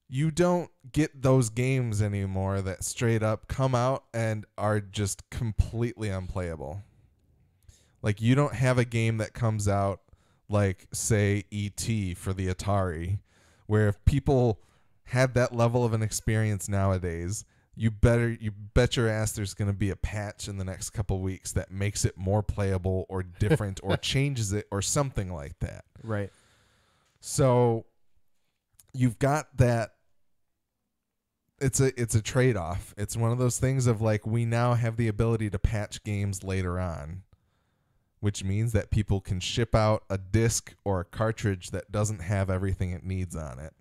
You don't get those games anymore that straight up come out and are just completely unplayable. Like, you don't have a game that comes out like, say, E.T. for the Atari, where if people had that level of an experience nowadays, you bet your ass there's going to be a patch in the next couple weeks that makes it more playable or different or changes it or something like that. Right. So you've got that. It's a trade-off. It's one of those things of like, we now have the ability to patch games later on, which means that people can ship out a disc or a cartridge that doesn't have everything it needs on it.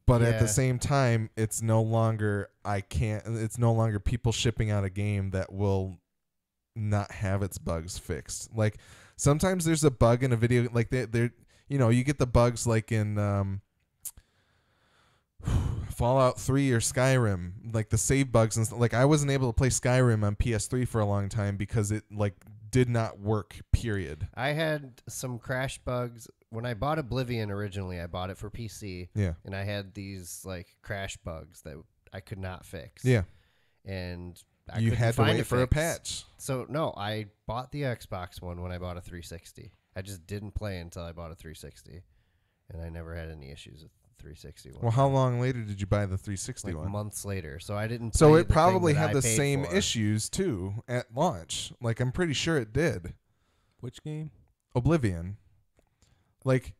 But at the same time, it's no longer people shipping out a game that will not have its bugs fixed. Like sometimes there's a bug in a video, like they're you get the bugs like in Fallout 3 or Skyrim, like the save bugs and stuff. Like I wasn't able to play Skyrim on PS3 for a long time because it like did not work, period. I had some crash bugs when I bought Oblivion originally. I bought it for PC. Yeah. And I had these like crash bugs that I could not fix. Yeah. And you had to wait for a patch. So no, I bought the Xbox one when I bought a 360. I just didn't play until I bought a 360. And I never had any issues with the 360 one. Well, how long later did you buy the 360 like one? months later. So I didn't So play it the probably thing that had I the paid same for. issues too at launch. Like I'm pretty sure it did. Which game? Oblivion. Like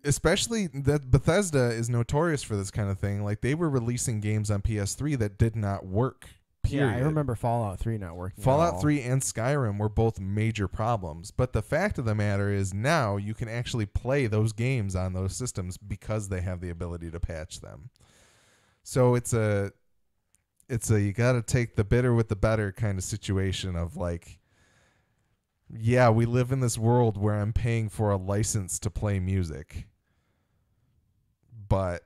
especially that Bethesda is notorious for this kind of thing. Like they were releasing games on PS3 that did not work. Period. Yeah, I remember Fallout 3 not working. Fallout 3 and Skyrim were both major problems. But the fact of the matter is now you can actually play those games on those systems because they have the ability to patch them. So it's a you got to take the bitter with the better kind of situation of like, yeah, we live in this world where I'm paying for a license to play music. But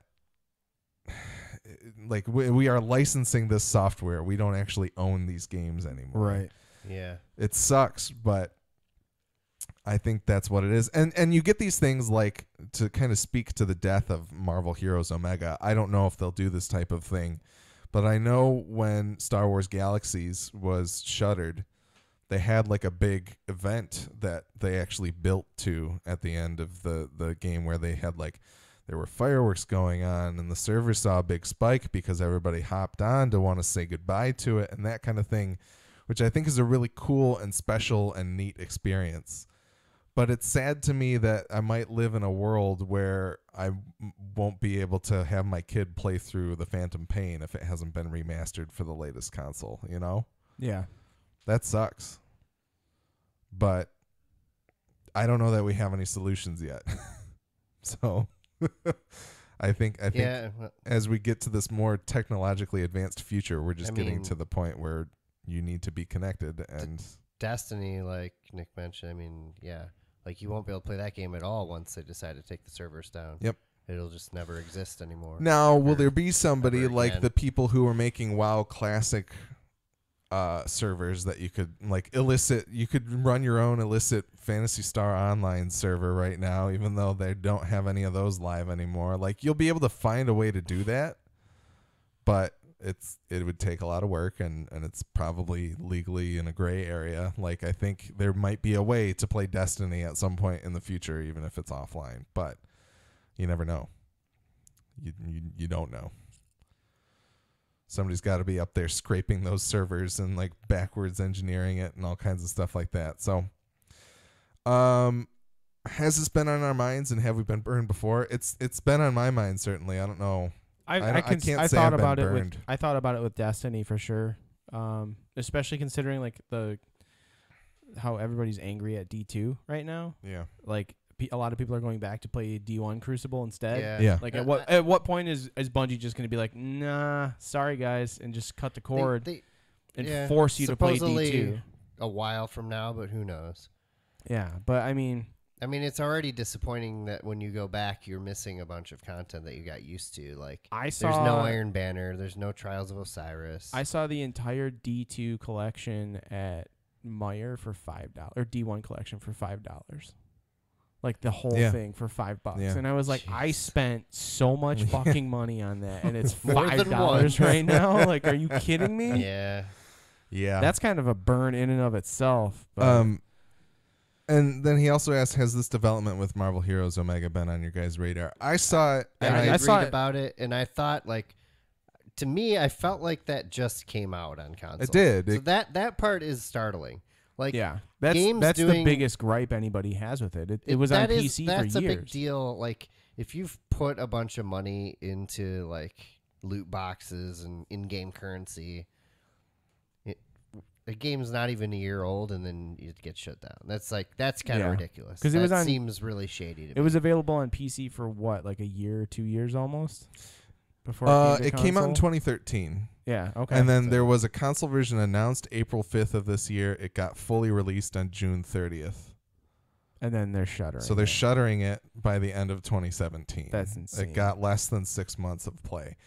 like we are licensing this software. We don't actually own these games anymore. Right. Yeah. It sucks, but I think that's what it is. And you get these things like, to kind of speak to the death of Marvel Heroes Omega. I don't know if they'll do this type of thing, but I know when Star Wars Galaxies was shuttered, they had like a big event that they actually built to at the end of the game where they had like, there were fireworks going on and the server saw a big spike because everybody hopped on to want to say goodbye to it and that kind of thing, which I think is a really cool and special and neat experience. But it's sad to me that I might live in a world where I won't be able to have my kid play through the Phantom Pain if it hasn't been remastered for the latest console, you know? Yeah. That sucks. But I don't know that we have any solutions yet. So I think as we get to this more technologically advanced future, we're just getting to the point where you need to be connected. And Destiny, like Nick mentioned, like you won't be able to play that game at all once they decide to take the servers down. Yep. It'll just never exist anymore. Now, will there be somebody like again. the people who are making WoW Classic servers that you could like illicit? You could run your own illicit Phantasy Star Online server right now, even though they don't have any of those live anymore. Like you'll be able to find a way to do that, but it would take a lot of work, and it's probably legally in a gray area. Like I think there might be a way to play Destiny at some point in the future, even if it's offline, but you never know. You don't know. Somebody's got to be up there scraping those servers and like backwards engineering it and all kinds of stuff like that. So has this been on our minds, and have we been burned before? It's been on my mind, certainly. I don't know. I can't say thought I've about been it burned. I thought about it with Destiny for sure. Especially considering like how everybody's angry at D2 right now. Yeah. Like a lot of people are going back to play D1 Crucible instead. Yeah. Like at what point is Bungie just going to be like, nah, sorry guys, and just cut the cord and force you to play D2? A while from now, but who knows? Yeah, but I mean, it's already disappointing that when you go back, you're missing a bunch of content that you got used to. Like, there's no Iron Banner, there's no Trials of Osiris. I saw the entire D2 collection at Meijer for $5, or D1 collection for $5. Like the whole thing for $5, and I was like, Jeez. I spent so much fucking money on that, and it's More than $5 right now. Like, are you kidding me? Yeah. That's kind of a burn in and of itself. But And then he also asked, has this development with Marvel Heroes Omega been on your guys' radar? I saw it. And and I saw read it. about it, and I thought, like, to me, I felt like that just came out on console. It did. So that part is startling. Like, that's games the doing- biggest gripe anybody has with it. It was on PC for years. That's a big deal. Like, if you've put a bunch of money into, like, loot boxes and in-game currency, a game's not even a year old, and then it gets shut down. That's kind of ridiculous. Because it seems really shady to me. It was available on PC for what, like a year, 2 years almost? Before it came out in 2013. Yeah, okay. And then there was a console version announced April 5th of this year. It got fully released on June 30th. And then they're shuttering. So they're shuttering it by the end of 2017. That's insane. It got less than 6 months of play.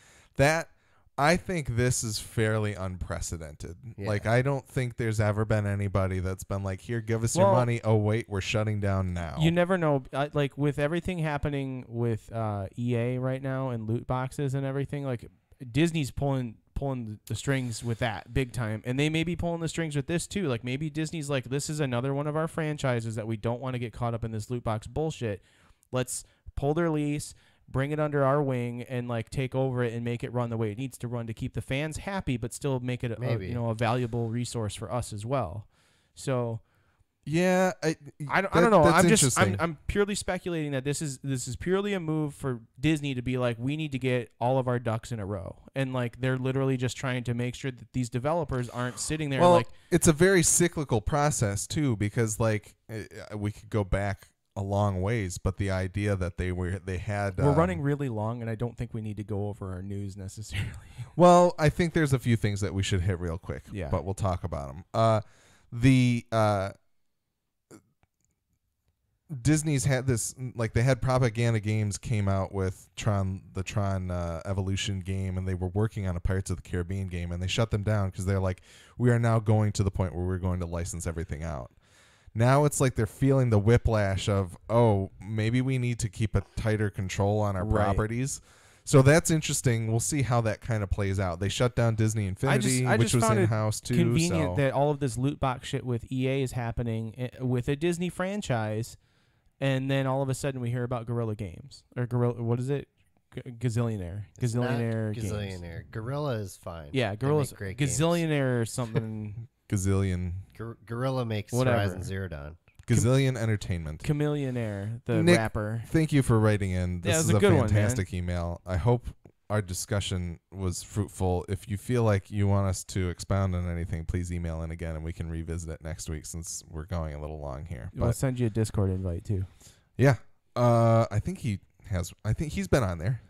I think this is fairly unprecedented. Yeah. Like, I don't think there's ever been anybody that's been like, here, give us your money. Oh, wait, we're shutting down now. You never know. Like, with everything happening with EA right now and loot boxes and everything, like, Disney's pulling the strings with that big time. And they may be pulling the strings with this, too. Like, maybe Disney's like, this is another one of our franchises that we don't want to get caught up in this loot box bullshit. Let's pull their lease, bring it under our wing, and like take over it and make it run the way it needs to run to keep the fans happy, but still make it a valuable resource for us as well. So yeah, I don't know. I'm purely speculating that this is purely a move for Disney to be like, we need to get all of our ducks in a row, and like they're literally just trying to make sure that these developers aren't sitting there like. It's a very cyclical process too, because like we could go back a long ways, but the idea that we're running really long, and I don't think we need to go over our news necessarily. Well, I think there's a few things that we should hit real quick, but we'll talk about them. Disney's had this, like, they had propaganda games came out with the Tron Evolution game, and they were working on a Pirates of the Caribbean game, and they shut them down because they're like, we are now going to the point where we're going to license everything out. Now it's like they're feeling the whiplash of, oh, maybe we need to keep a tighter control on our properties. So that's interesting. We'll see how that kind of plays out. They shut down Disney Infinity, which was in-house too. Convenient that all of this loot box shit with EA is happening with a Disney franchise, and then all of a sudden we hear about Guerrilla Games or what is it? Gazillionaire. Gazillionaire. Gorilla is fine. Yeah, Gorilla's Gazillionaire or something. Gazillion. Gorilla makes Whatever. Horizon Zero Dawn. Gazillion Entertainment. Chameleonaire, the Nick, rapper. Thank you for writing in. This Yeah, it was is a a good one, fantastic email. I hope our discussion was fruitful. If you feel like you want us to expound on anything, please email in again and we can revisit it next week since we're going a little long here. We'll But send you a Discord invite too. yeah, I think he's been on there.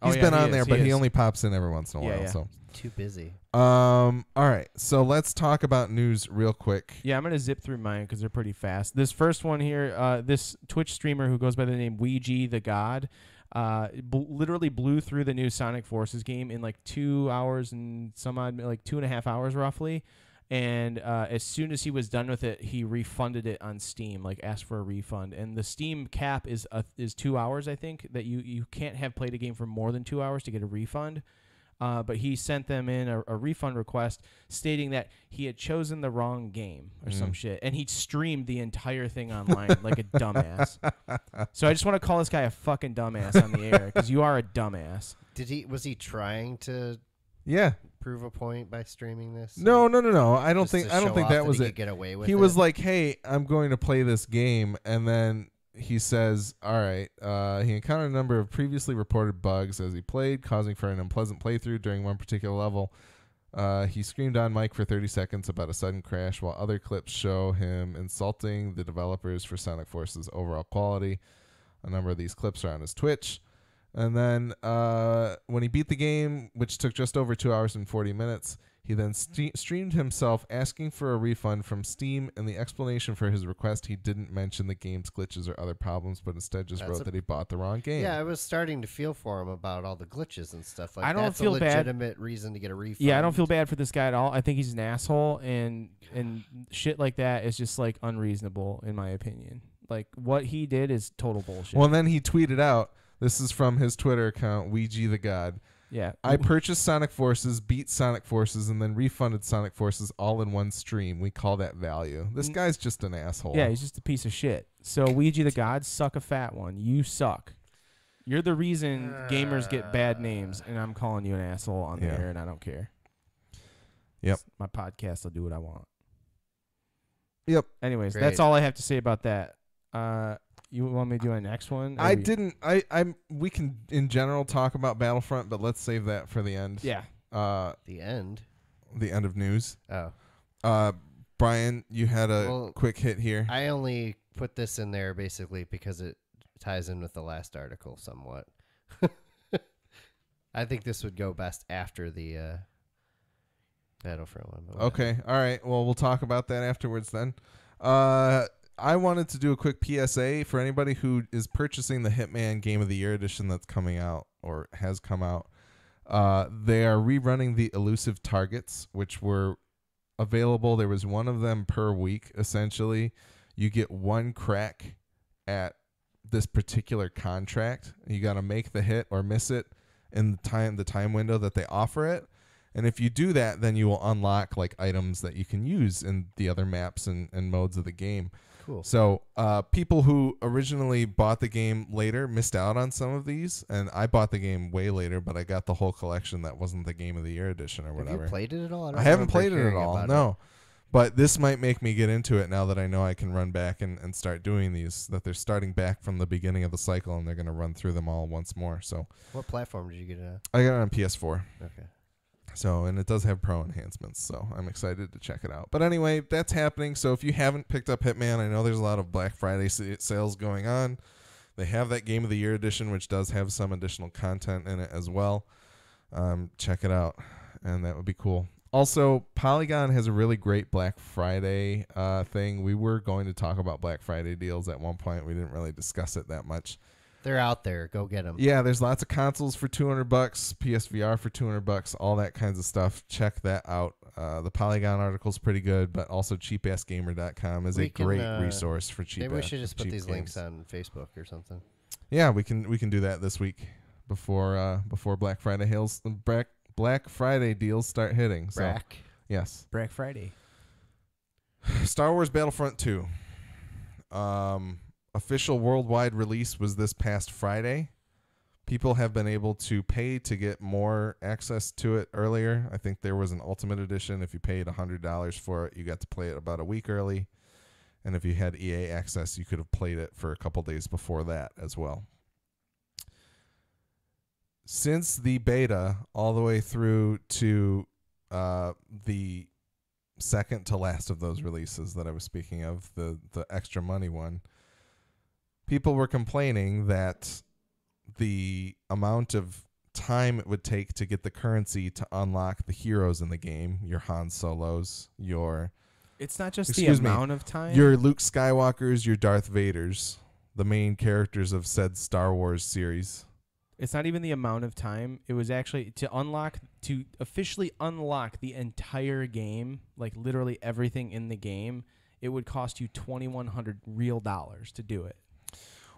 Oh, He's yeah, been he on is, there, he but he is. only pops in every once in a Yeah, while. yeah. So, Too busy. all right. So let's talk about news real quick. Yeah, I'm gonna zip through mine because they're pretty fast. This first one here, this Twitch streamer who goes by the name Ouija the God, literally blew through the new Sonic Forces game in like 2 hours and some odd, like 2.5 hours roughly. And as soon as he was done with it, he refunded it on Steam, like asked for a refund. And the Steam cap is 2 hours, I think, that you can't have played a game for more than 2 hours to get a refund. But he sent them in a refund request stating that he had chosen the wrong game or some shit. And he streamed the entire thing online like a dumbass. So I just want to call this guy a fucking dumbass on the air because you are a dumbass. Was he trying to Yeah. prove a point by streaming this? No. I don't Just think to I don't show think off that was he it. could get away with He it? was like, "Hey, I'm going to play this game," and then he says, "All right." He encountered a number of previously reported bugs as he played, causing for an unpleasant playthrough during one particular level. He screamed on mic for 30 seconds about a sudden crash, while other clips show him insulting the developers for Sonic Force's overall quality. A number of these clips are on his Twitch. And then when he beat the game, which took just over 2 hours and 40 minutes, he then streamed himself asking for a refund from Steam. And the explanation for his request, he didn't mention the game's glitches or other problems, but instead just wrote that he bought the wrong game. Yeah, I was starting to feel for him about all the glitches and stuff. Like I don't that's feel a bad. legitimate reason to get a refund. Yeah, I don't feel bad for this guy at all. I think he's an asshole, and shit like that is just like unreasonable in my opinion. Like what he did is total bullshit. Well, and then he tweeted out, this is from his Twitter account, Ouija the God. Yeah. I purchased Sonic Forces, beat Sonic Forces, and then refunded Sonic Forces all in one stream. We call that value. This guy's just an asshole. Yeah, he's just a piece of shit. So Ouija the God, suck a fat one. You suck. You're the reason gamers get bad names, and I'm calling you an asshole on the air, and I don't care. Yep. My podcast will do what I want. Yep. Anyways, Great. that's all I have to say about that. You want me to do my next one? We can in general talk about Battlefront, but let's save that for the end. Yeah. The end. The end of news. Oh. Brian, you had a quick hit here. I only put this in there basically because it ties in with the last article somewhat. I think this would go best after the Battlefront one. Okay. All right. Well, we'll talk about that afterwards then. I wanted to do a quick PSA for anybody who is purchasing the Hitman Game of the Year edition that's coming out or has come out. They are rerunning the elusive targets, which were available. There was one of them per week, essentially. You get one crack at this particular contract. You got to make the hit or miss it in the time window that they offer it. And if you do that, then you will unlock like items that you can use in the other maps and modes of the game. Cool. So people who originally bought the game later missed out on some of these, and I bought the game way later, but I got the whole collection that wasn't the Game of the Year edition or whatever. Have you played it at all? I haven't played it at all, no. But this might make me get into it now that I know I can run back and start doing these, that they're starting back from the beginning of the cycle, and they're going to run through them all once more. So What platform did you get it on? I got it on PS4. Okay. So, and it does have pro enhancements, so I'm excited to check it out. But anyway, that's happening. So if you haven't picked up Hitman, I know there's a lot of Black Friday sales going on. They have that Game of the Year edition, which does have some additional content in it as well. Check it out, and that would be cool. Also, Polygon has a really great Black Friday thing. We were going to talk about Black Friday deals at one point. We didn't really discuss it that much. They're out there. Go get them. Yeah, there's lots of consoles for $200, PSVR for $200, all that kinds of stuff. Check that out. The Polygon article's pretty good, but also cheapassgamer.com is a great resource for cheap. Maybe we should just put these games. links on Facebook or something. Yeah, we can do that this week before Black Friday hails. Black Friday deals start hitting. So, Brack. yes. Black Friday. Star Wars Battlefront 2. Official worldwide release was this past Friday. People have been able to pay to get more access to it earlier. I think there was an Ultimate Edition. If you paid $100 for it, you got to play it about a week early. And if you had EA access, you could have played it for a couple days before that as well. Since the beta all the way through to the second to last of those releases that I was speaking of, the extra money one, people were complaining that the amount of time it would take to get the currency to unlock the heroes in the game, your Han Solos, your... It's not just the Excuse me. amount of time. your Luke Skywalkers, your Darth Vaders, the main characters of said Star Wars series. It's not even the amount of time. It was actually to officially unlock the entire game, like literally everything in the game, it would cost you $2,100 real to do it.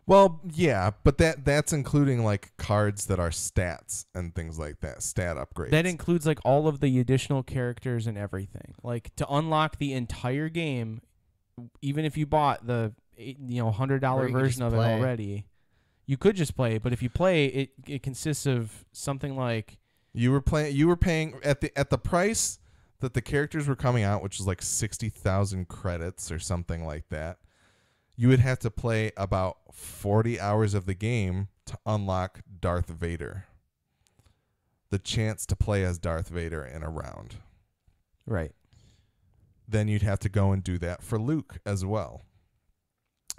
Well, yeah, but that's including like cards that are stats and things like that, stat upgrades. That includes like all of the additional characters and everything. Like to unlock the entire game, even if you bought the $100 version of it already, you could just play. But if you play it, it consists of something like you were paying at the price that the characters were coming out, which was like 60,000 credits or something like that. You would have to play about 40 hours of the game to unlock Darth Vader. The chance to play as Darth Vader in a round. right. Then you'd have to go and do that for Luke as well.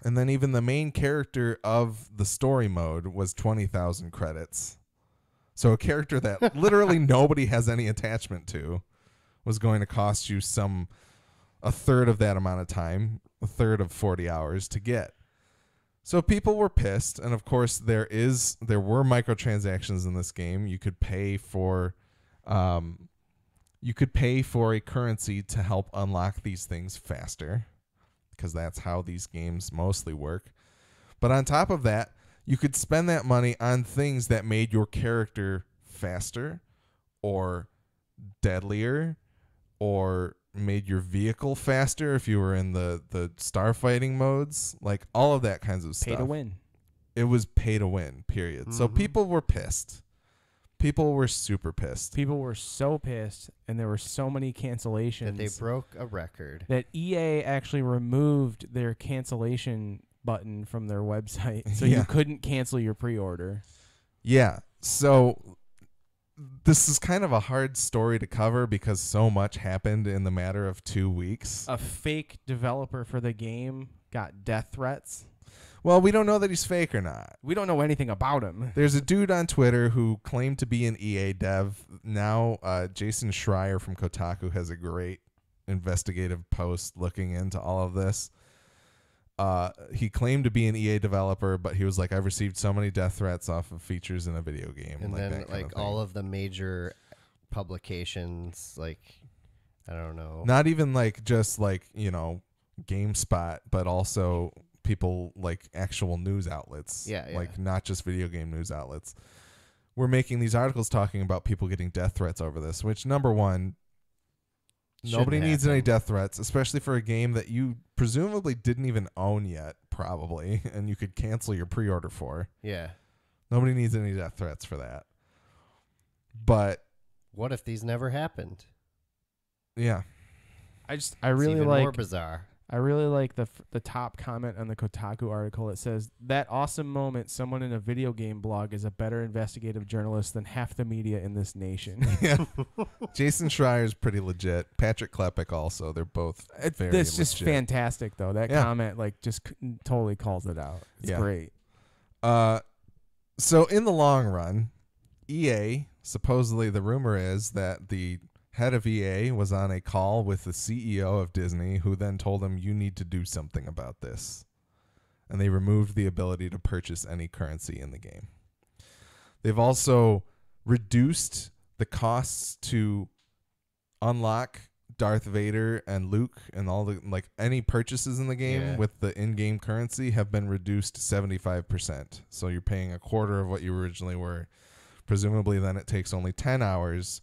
And then even the main character of the story mode was 20,000 credits. So a character that literally nobody has any attachment to was going to cost you a third of that amount of time, a third of 40 hours to get. So people were pissed, and of course there were microtransactions in this game. You could pay for a currency to help unlock these things faster, because that's how these games mostly work. But on top of that, you could spend that money on things that made your character faster or deadlier or made your vehicle faster if you were in the starfighting modes, like all of that kinds of stuff. Pay to win. It was pay to win, period. Mm-hmm. So people were pissed. People were super pissed. People were so pissed, and there were so many cancellations that they broke a record. That EA actually removed their cancellation button from their website, so you couldn't cancel your pre-order. Yeah. So this is kind of a hard story to cover because so much happened in the matter of 2 weeks. A fake developer for the game got death threats. Well, we don't know that he's fake or not. We don't know anything about him. There's a dude on Twitter who claimed to be an EA dev. Now, Jason Schreier from Kotaku has a great investigative post looking into all of this. He claimed to be an EA developer, but he was like, I've received so many death threats off of features in a video game. And like then, that kind of thing. all of the major publications, like, I don't know. Not even like just like, GameSpot, but also people like actual news outlets. Yeah. Like not just video game news outlets. We're making these articles talking about people getting death threats over this, which number one, nobody needs any death threats, especially for a game that you presumably didn't even own yet, probably, and you could cancel your pre-order for. Yeah. Nobody needs any death threats for that. But what if these never happened? Yeah. I really even like more bizarre. I really like the top comment on the Kotaku article. It says, that awesome moment, someone in a video game blog is a better investigative journalist than half the media in this nation. Yeah. Jason Schreier is pretty legit. Patrick Klepek also. They're both very legit. It's just fantastic, though. That comment just totally calls it out. It's great. So in the long run, EA, supposedly the rumor is that the head of EA was on a call with the CEO of Disney, who then told him, you need to do something about this. And they removed the ability to purchase any currency in the game. They've also reduced the costs to unlock Darth Vader and Luke, and all the any purchases in the game with the in-game currency have been reduced 75%. So you're paying a quarter of what you originally were. Presumably then it takes only 10 hours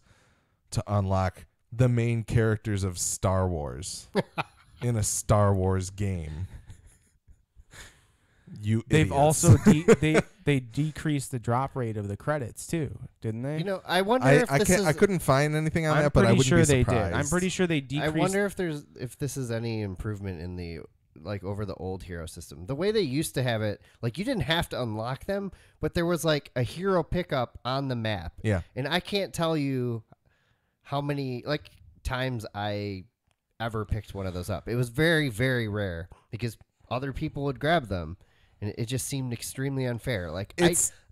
to unlock the main characters of Star Wars in a Star Wars game. They've also they decreased the drop rate of the credits too, didn't they? I wonder if I couldn't find anything on that, but I wouldn't be surprised. I'm pretty sure they decreased. I wonder if this is any improvement in the like over the old hero system. The way they used to have it, like you didn't have to unlock them, but there was like a hero pickup on the map. Yeah. And I can't tell you how many like times I ever picked one of those up. It was very, very rare because other people would grab them, and it just seemed extremely unfair. Like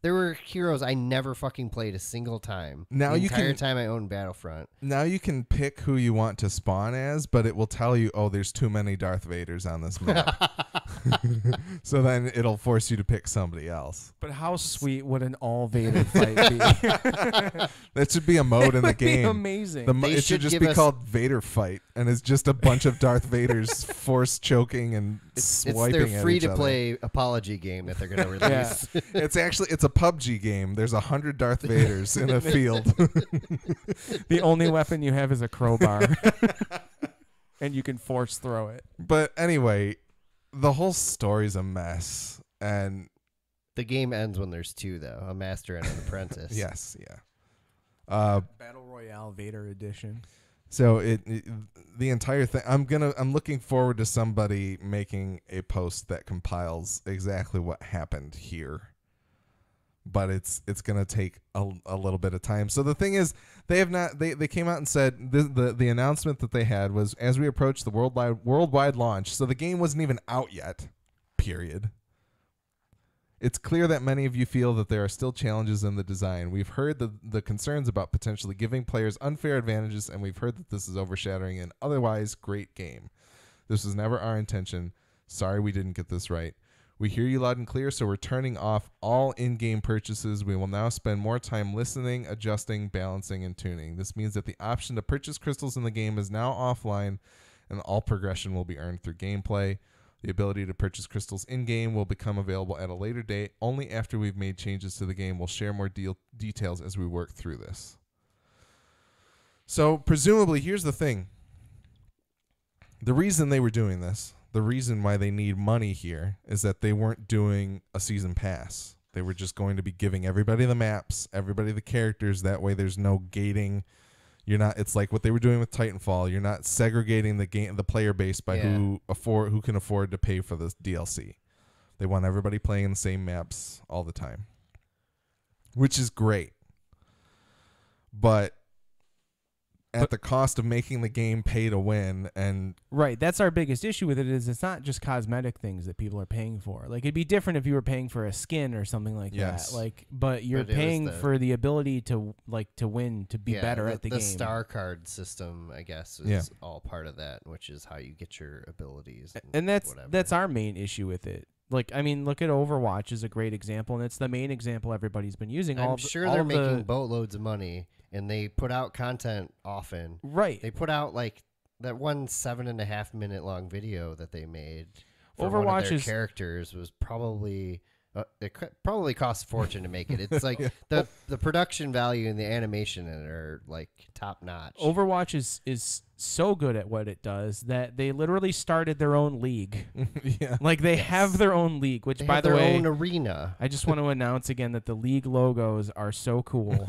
there were heroes I never fucking played a single time. Now the you entire time I owned Battlefront. Now you can pick who you want to spawn as, but it will tell you, oh, there's too many Darth Vaders on this map. So then it'll force you to pick somebody else. But how sweet would an all Vader fight be? That should be a mode in the game. Be amazing. It should just be called Vader Fight, and it's just a bunch of Darth Vaders force choking and swiping It's their at free each to other. play apology game that they're going to release. It's a PUBG game. There's 100 Darth Vaders in a field. The only weapon you have is a crowbar, and you can force throw it. But anyway, the whole story's a mess, and The game ends when there's two, though, a master and an apprentice. yes, yeah. Battle Royale Vader edition. So the entire thing. I'm looking forward to somebody making a post that compiles exactly what happened here. But it's gonna take a little bit of time. So the thing is, they came out and said the announcement that they had was as we approach the worldwide launch. So the game wasn't even out yet. Period. It's clear that many of you feel that there are still challenges in the design. We've heard the concerns about potentially giving players unfair advantages, and we've heard that this is overshadowing an otherwise great game. This was never our intention. Sorry we didn't get this right. We hear you loud and clear, so we're turning off all in-game purchases. We will now spend more time listening, adjusting, balancing, and tuning. This means that the option to purchase crystals in the game is now offline, and all progression will be earned through gameplay. The ability to purchase crystals in-game will become available at a later date. Only after we've made changes to the game, we'll share more details as we work through this. So, presumably, here's the thing. The reason they were doing this, the reason why they need money here, is that they weren't doing a season pass. They were just going to be giving everybody the maps, everybody the characters. That way there's no gating. It's like what they were doing with Titanfall. You're not segregating the player base by who can afford to pay for this DLC. They want everybody playing the same maps all the time, which is great. But at the cost of making the game pay to win. And right, that's our biggest issue with it, is it's not just cosmetic things that people are paying for. Like, it'd be different if you were paying for a skin or something like that. Like, but you're paying for the ability to win, to be better at the game. The star card system, I guess, is all part of that, which is how you get your abilities. And that's our main issue with it. Like, I mean, look at Overwatch is a great example, and it's the main example everybody's been using. I'm sure they're making boatloads of money, and they put out content often. Right. They put out, like, that one 7.5 minute long video that they made for Overwatch one of their characters was probably... it probably costs a fortune to make it. It's like the production value and the animation in it are like top notch. Overwatch is so good at what it does that they literally started their own league. Like they have their own league, which, by the way, their own arena. I just want to announce again that the league logos are so cool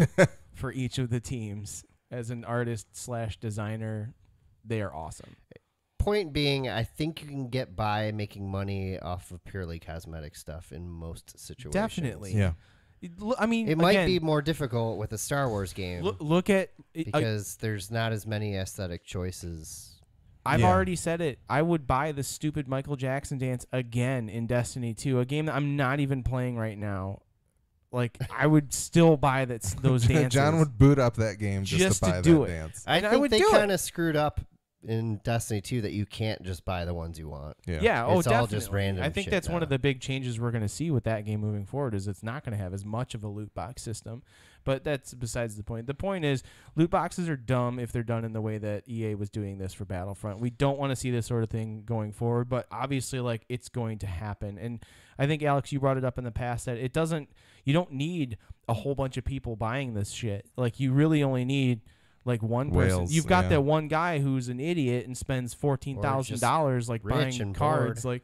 for each of the teams. As an artist/designer, they are awesome. Point being, I think you can get by making money off of purely cosmetic stuff in most situations. Definitely. Yeah. I mean, it might be more difficult with a Star Wars game. Look at because there's not as many aesthetic choices. I've already said it. I would buy the stupid Michael Jackson dance again in Destiny 2, a game that I'm not even playing right now. Like, I would still buy those dances. John would boot up that game just to buy that dance. I think they kind of screwed up in Destiny 2 that you can't just buy the ones you want. Yeah. It's all just random. I think that's one of the big changes we're going to see with that game moving forward, is it's not going to have as much of a loot box system. But that's besides the point. The point is, loot boxes are dumb if they're done in the way that EA was doing this for Battlefront. We don't want to see this sort of thing going forward, but obviously, like, it's going to happen. And I think, Alex, you brought it up in the past that you don't need a whole bunch of people buying this shit. Like, you really only need like one person. You've got that one guy who's an idiot and spends $14,000 like buying cards, like,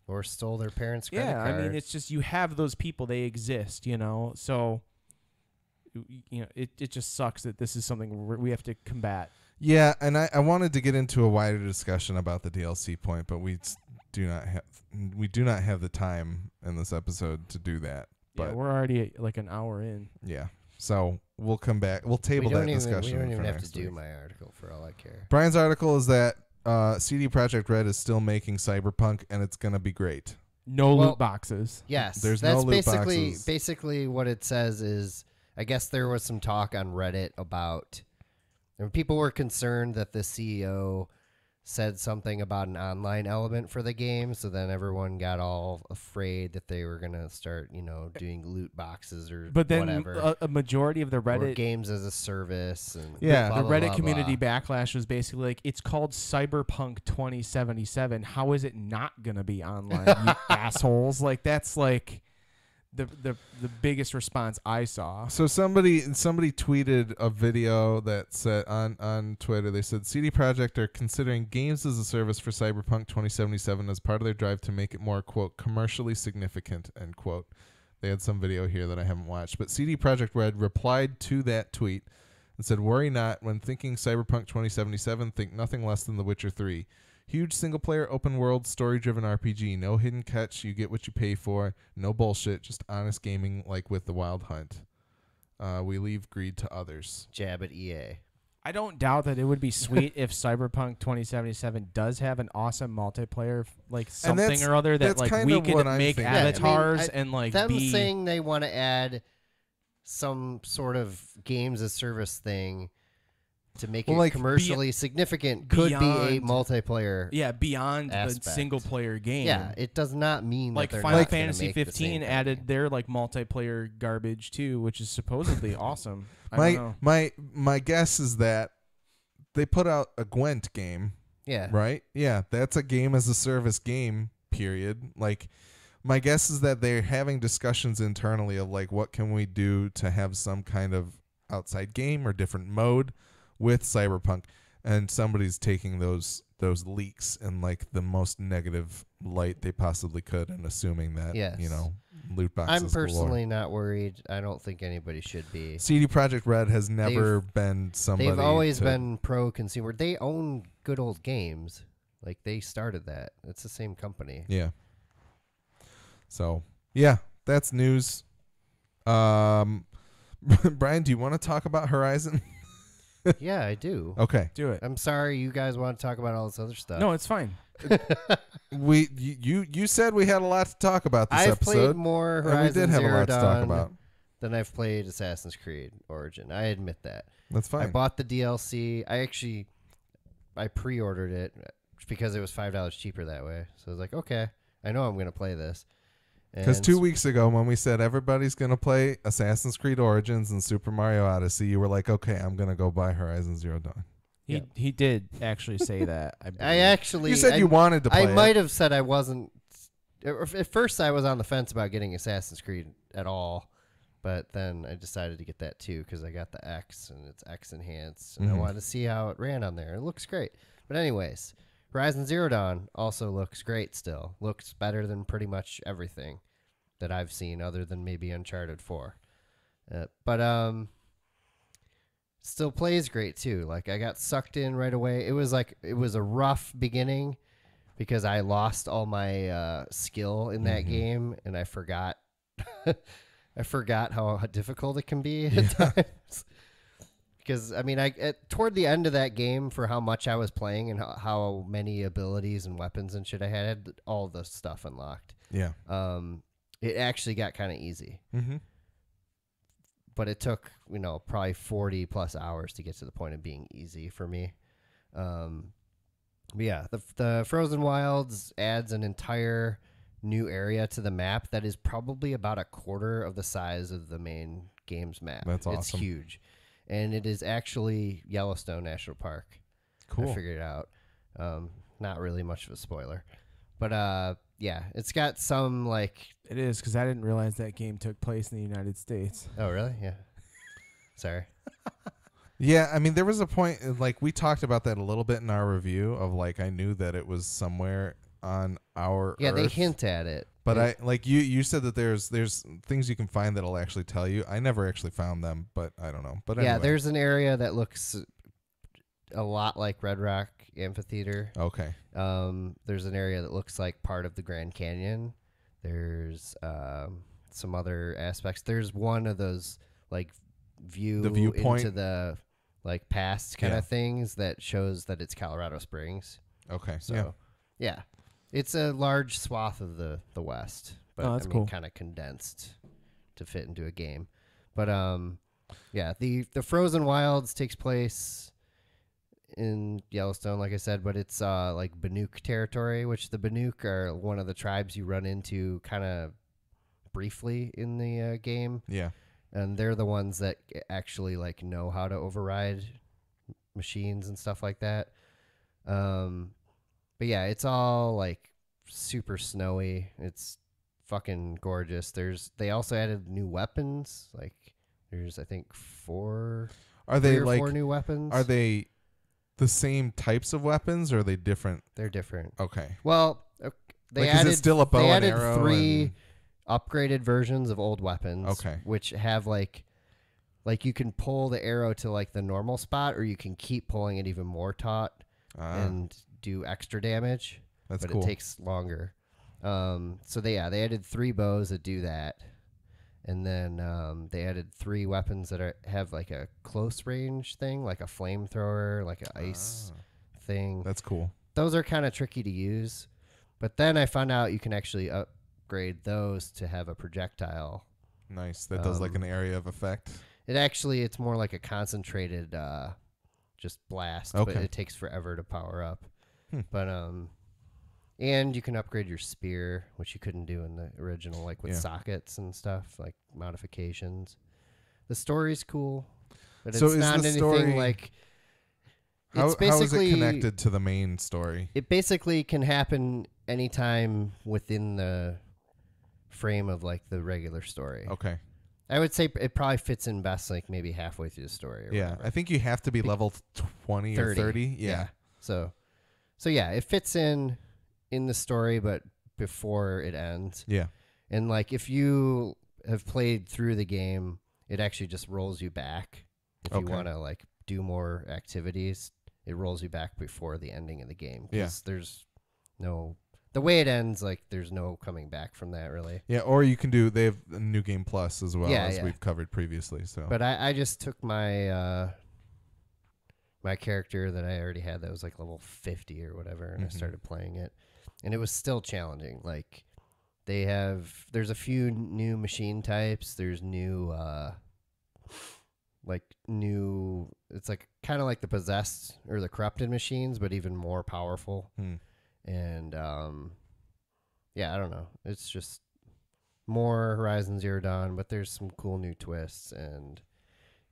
or stole their parents' credit card. I mean, it's just, you have those people, they exist, so it just sucks that this is something we have to combat. Yeah, and I wanted to get into a wider discussion about the DLC point, but we do not have the time in this episode to do that. Yeah, But we're already like an hour in. yeah, so we'll come back. We'll table that discussion. We don't even for have to next do week. my article for all I care. Brian's article is that CD Projekt Red is still making Cyberpunk, and it's gonna be great. No Well, loot boxes. Yes, There's that's no loot basically boxes. basically what it says is. I guess there was some talk on Reddit about, and people were concerned that the CEO said something about an online element for the game, so then everyone got all afraid that they were gonna start, doing loot boxes or But then whatever, a majority of the or Reddit games as a service, and Yeah. blah, the blah, Reddit blah, community blah. backlash was basically like, it's called Cyberpunk 2077. How is it not gonna be online, you assholes? Like that's like the biggest response I saw. So somebody tweeted a video that said on Twitter, they said CD Projekt are considering games as a service for Cyberpunk 2077 as part of their drive to make it more, quote, commercially significant, end quote. They had some video here that I haven't watched, but CD Projekt Red replied to that tweet and said, "Worry not, when thinking Cyberpunk 2077, think nothing less than The Witcher 3. Huge single-player, open-world, story-driven RPG. No hidden catch. You get what you pay for. No bullshit. Just honest gaming like with The Wild Hunt. We leave greed to others." Jab at EA. I don't doubt that it would be sweet if Cyberpunk 2077 does have an awesome multiplayer, like something that's- or other that that's like kind we of could what I'm make thinking. avatars Yeah, I mean, and like Them be. saying they want to add some sort of games as service thing to make Well, it like, commercially significant could be a beyond- multiplayer. Yeah, beyond aspect. the single player game. Yeah, it does not mean like that they're Final not gonna Fantasy make the 15 same kind of added game. their like multiplayer garbage too, which is supposedly awesome. I don't know. My guess is that they put out a Gwent game, Yeah, right? Yeah, that's a game as a service game, period. Like, my guess is that they're having discussions internally of like, what can we do to have some kind of outside game or different mode with Cyberpunk, and somebody's taking those leaks in like the most negative light they possibly could, and assuming that Yes. loot boxes. I'm personally not worried. I don't think anybody should be. CD Projekt Red has never been somebody. They've always to- been pro-consumer. They own good old games. Like, they started that. It's the same company. Yeah. So yeah, that's news. Brian, do you want to talk about Horizon? Yeah, I do. Okay. Do it. I'm sorry you guys want to talk about all this other stuff. No, it's fine. You said we had a lot to talk about this I've episode. played more and we Horizon did have a Zero lot to talk Dawn about. than I've played Assassin's Creed Origin. I admit that. That's fine. I bought the DLC. I pre-ordered it because it was $5 cheaper that way. So I was like, okay, I know I'm going to play this. Because And 2 weeks ago, when we said everybody's going to play Assassin's Creed Origins and Super Mario Odyssey, you were like, okay, I'm going to go buy Horizon Zero Dawn. He did actually say that. I I believe. actually... You said you wanted to play I might it. have said I wasn't... At first, I was on the fence about getting Assassin's Creed at all. But then I decided to get that too because I got the X and it's X enhanced. And I Mhm. wanted to see how it ran on there. It looks great. But anyways, Horizon Zero Dawn also looks great still. Looks better than pretty much everything that I've seen other than maybe Uncharted 4. But still plays great too. Like, I got sucked in right away. It was a rough beginning because I lost all my skill in that game and I forgot I forgot how difficult it can be at times. Because, I mean, toward the end of that game, for how much I was playing and how many abilities and weapons and shit I had all the stuff unlocked. Yeah. It actually got kind of easy. Mm-hmm. But it took, probably 40 plus hours to get to the point of being easy for me. But yeah, the Frozen Wilds adds an entire new area to the map that is probably about a quarter of the size of the main game's map. That's awesome. It's huge. And it is actually Yellowstone National Park. Cool. I figured it out. Not really much of a spoiler. But yeah, it's got some like... It is because I didn't realize that game took place in the United States. Oh, really? Yeah. Sorry. Yeah, I mean, there was a point, like, we talked about that a little bit in our review of, like, I knew that it was somewhere on our Yeah, they Earth. hint at it. But It- I like you said that there's things you can find that'll actually tell you. I never actually found them, but I don't know. But yeah, anyway. there's an area that looks a lot like Red Rock Amphitheater. Okay. There's an area that looks like part of the Grand Canyon. There's some other aspects. There's one of those like viewpoint into the like past kind of things that shows that it's Colorado Springs. Okay. So yeah. It's a large swath of the West, but that's cool. kind of condensed to fit into a game. But yeah, the Frozen Wilds takes place in Yellowstone, like I said, but it's like Banuk territory, which the Banuk are one of the tribes you run into kind of briefly in the game. Yeah. And they're the ones that actually like know how to override machines and stuff like that. But yeah, it's all like super snowy. It's fucking gorgeous. They also added new weapons. Like there's I think four new weapons. Are they the same types of weapons or are they different? They're different. Okay. Well, Is it still a bow and arrow? Three upgraded versions of old weapons. Okay. Which have like you can pull the arrow to like the normal spot, or you can keep pulling it even more taut and do extra damage. That's but cool. It takes longer. So they added 3 bows that do that, and then they added 3 weapons that have like a close range thing, like a flamethrower, like an ice thing. That's cool. Those are kind of tricky to use, but then I found out you can actually upgrade those to have a projectile. Nice. That does like an area of effect. It's more like a concentrated just blast, but it takes forever to power up. But and you can upgrade your spear, which you couldn't do in the original, like with sockets and stuff, like modifications. The story's cool, but it's not anything like. How is it connected to the main story? It basically can happen anytime within the frame of like the regular story. Okay. I would say it probably fits in best like maybe halfway through the story. Or whatever. I think you have to be level 20 or 30. Yeah. So yeah, it fits in the story, but before it ends. Yeah. And like if you have played through the game, it actually just rolls you back. If you want to like do more activities, it rolls you back before the ending of the game. Because there's no, the way it ends, like there's no coming back from that really. Yeah. Or you can they have a New Game Plus as well as we've covered previously. So, but I just took my, my character that I already had that was like level 50 or whatever, and I started playing it, and it was still challenging. Like there's a few new machine types. There's new, it's like kind of like the possessed or the corrupted machines, but even more powerful. And I don't know. It's just more Horizon Zero Dawn, but there's some cool new twists, and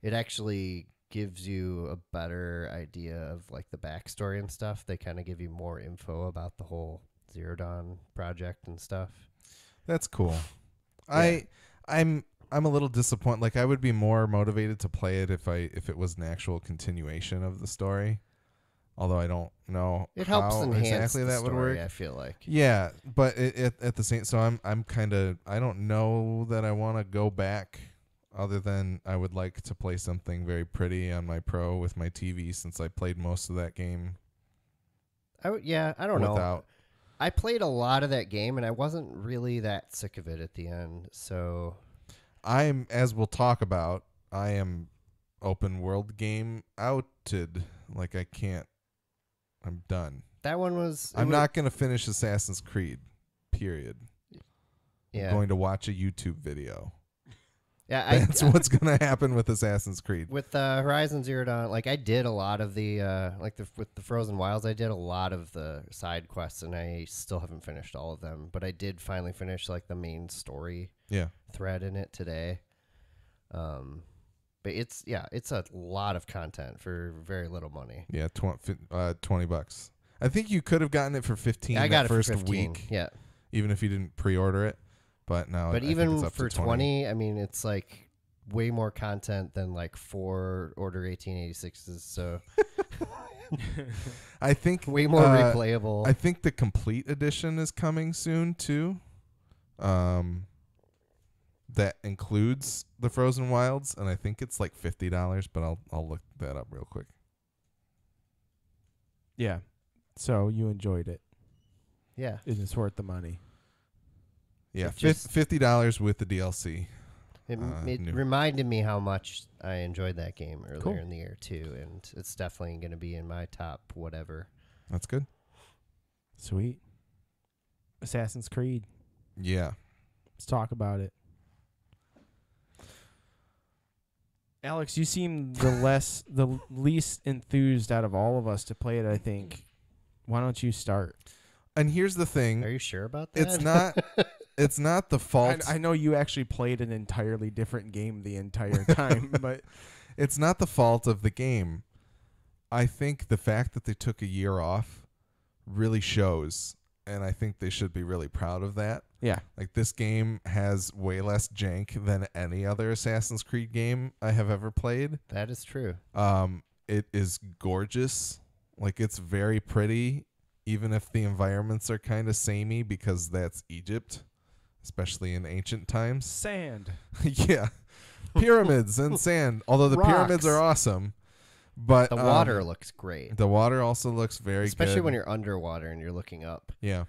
it actually gives you a better idea of like the backstory and stuff. They kind of give you more info about the whole Zero Dawn project and stuff. That's cool. Yeah. I'm a little disappointed. Like I would be more motivated to play it if it was an actual continuation of the story. Although I don't know it helps how enhance exactly the that story, would work. I feel like. Yeah, but at the same, so I'm kind of, I don't know that I want to go back. Other than I would like to play something very pretty on my Pro with my TV, since I played most of that game. I don't know. I played a lot of that game, and I wasn't really that sick of it at the end. So, as we'll talk about, I am open world game outed. Like I can't. I'm done. That one was. I'm not going to finish Assassin's Creed. Period. Yeah. I'm going to watch a YouTube video. Yeah, that's what's going to happen with Assassin's Creed. With Horizon Zero Dawn, like I did a lot of the with the Frozen Wilds, I did a lot of the side quests, and I still haven't finished all of them. But I did finally finish like the main story thread in it today. But it's a lot of content for very little money. Yeah, $20. I think you could have gotten it for 15. I got it first for 15, week. Yeah, even if you didn't pre-order it. But now, but I even think it's up for to 20, I mean, it's like way more content than like 4 Order 1886s. So I think way more replayable. I think the complete edition is coming soon too. That includes the Frozen Wilds, and I think it's like $50. But I'll look that up real quick. Yeah. So you enjoyed it. Yeah. It's worth the money. Yeah, It just- $50 with the DLC. It New. reminded me how much I enjoyed that game earlier Cool. in the year too, and it's definitely going to be in my top whatever. That's good. Sweet. Assassin's Creed. Yeah. Let's talk about it. Alex, you seem the least enthused out of all of us to play it, I think. Why don't you start? And here's the thing. Are you sure about that? It's not the fault. I know you actually played an entirely different game the entire time, but It's not the fault of the game. I think the fact that they took a year off really shows, and I think they should be really proud of that. yeah. Like, this game has way less jank than any other Assassin's Creed game I have ever played. That is true. It is gorgeous. Like, it's very pretty, even if the environments are kind of samey, because that's Egypt, especially in ancient times. Sand. Yeah. Pyramids and sand. Although the pyramids Rocks. are awesome. But The water looks great, the water also looks very especially good. when you're underwater and you're looking up. Yeah.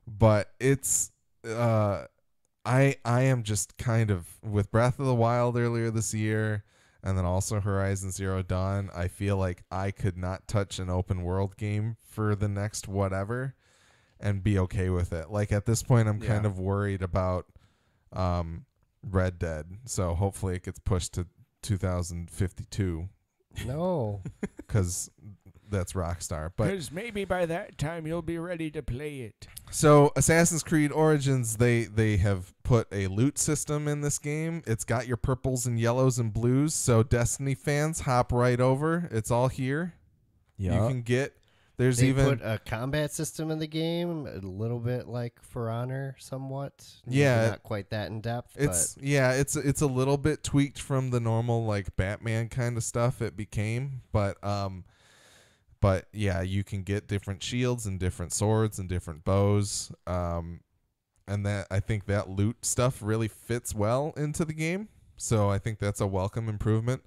But it's I am just kind of with Breath of the Wild earlier this year, and then also Horizon Zero Dawn, I feel like I could not touch an open world game for the next whatever and be okay with it. Like, at this point I'm kind Yeah. of worried about Red Dead. So hopefully it gets pushed to 2052 No, cuz that's Rockstar. But Because maybe by that time you'll be ready to play it. so Assassin's Creed Origins, they have put a loot system in this game. It's got your purples and yellows and blues. So Destiny fans, hop right over. It's all here. Yeah. You can get. There's they even put a combat system in the game, a little bit like For Honor, somewhat. Maybe Yeah. not quite that in depth. it's a little bit tweaked from the normal like Batman kind of stuff it became, but yeah, you can get different shields and different swords and different bows. And that I think that loot stuff really fits well into the game. So I think that's a welcome improvement.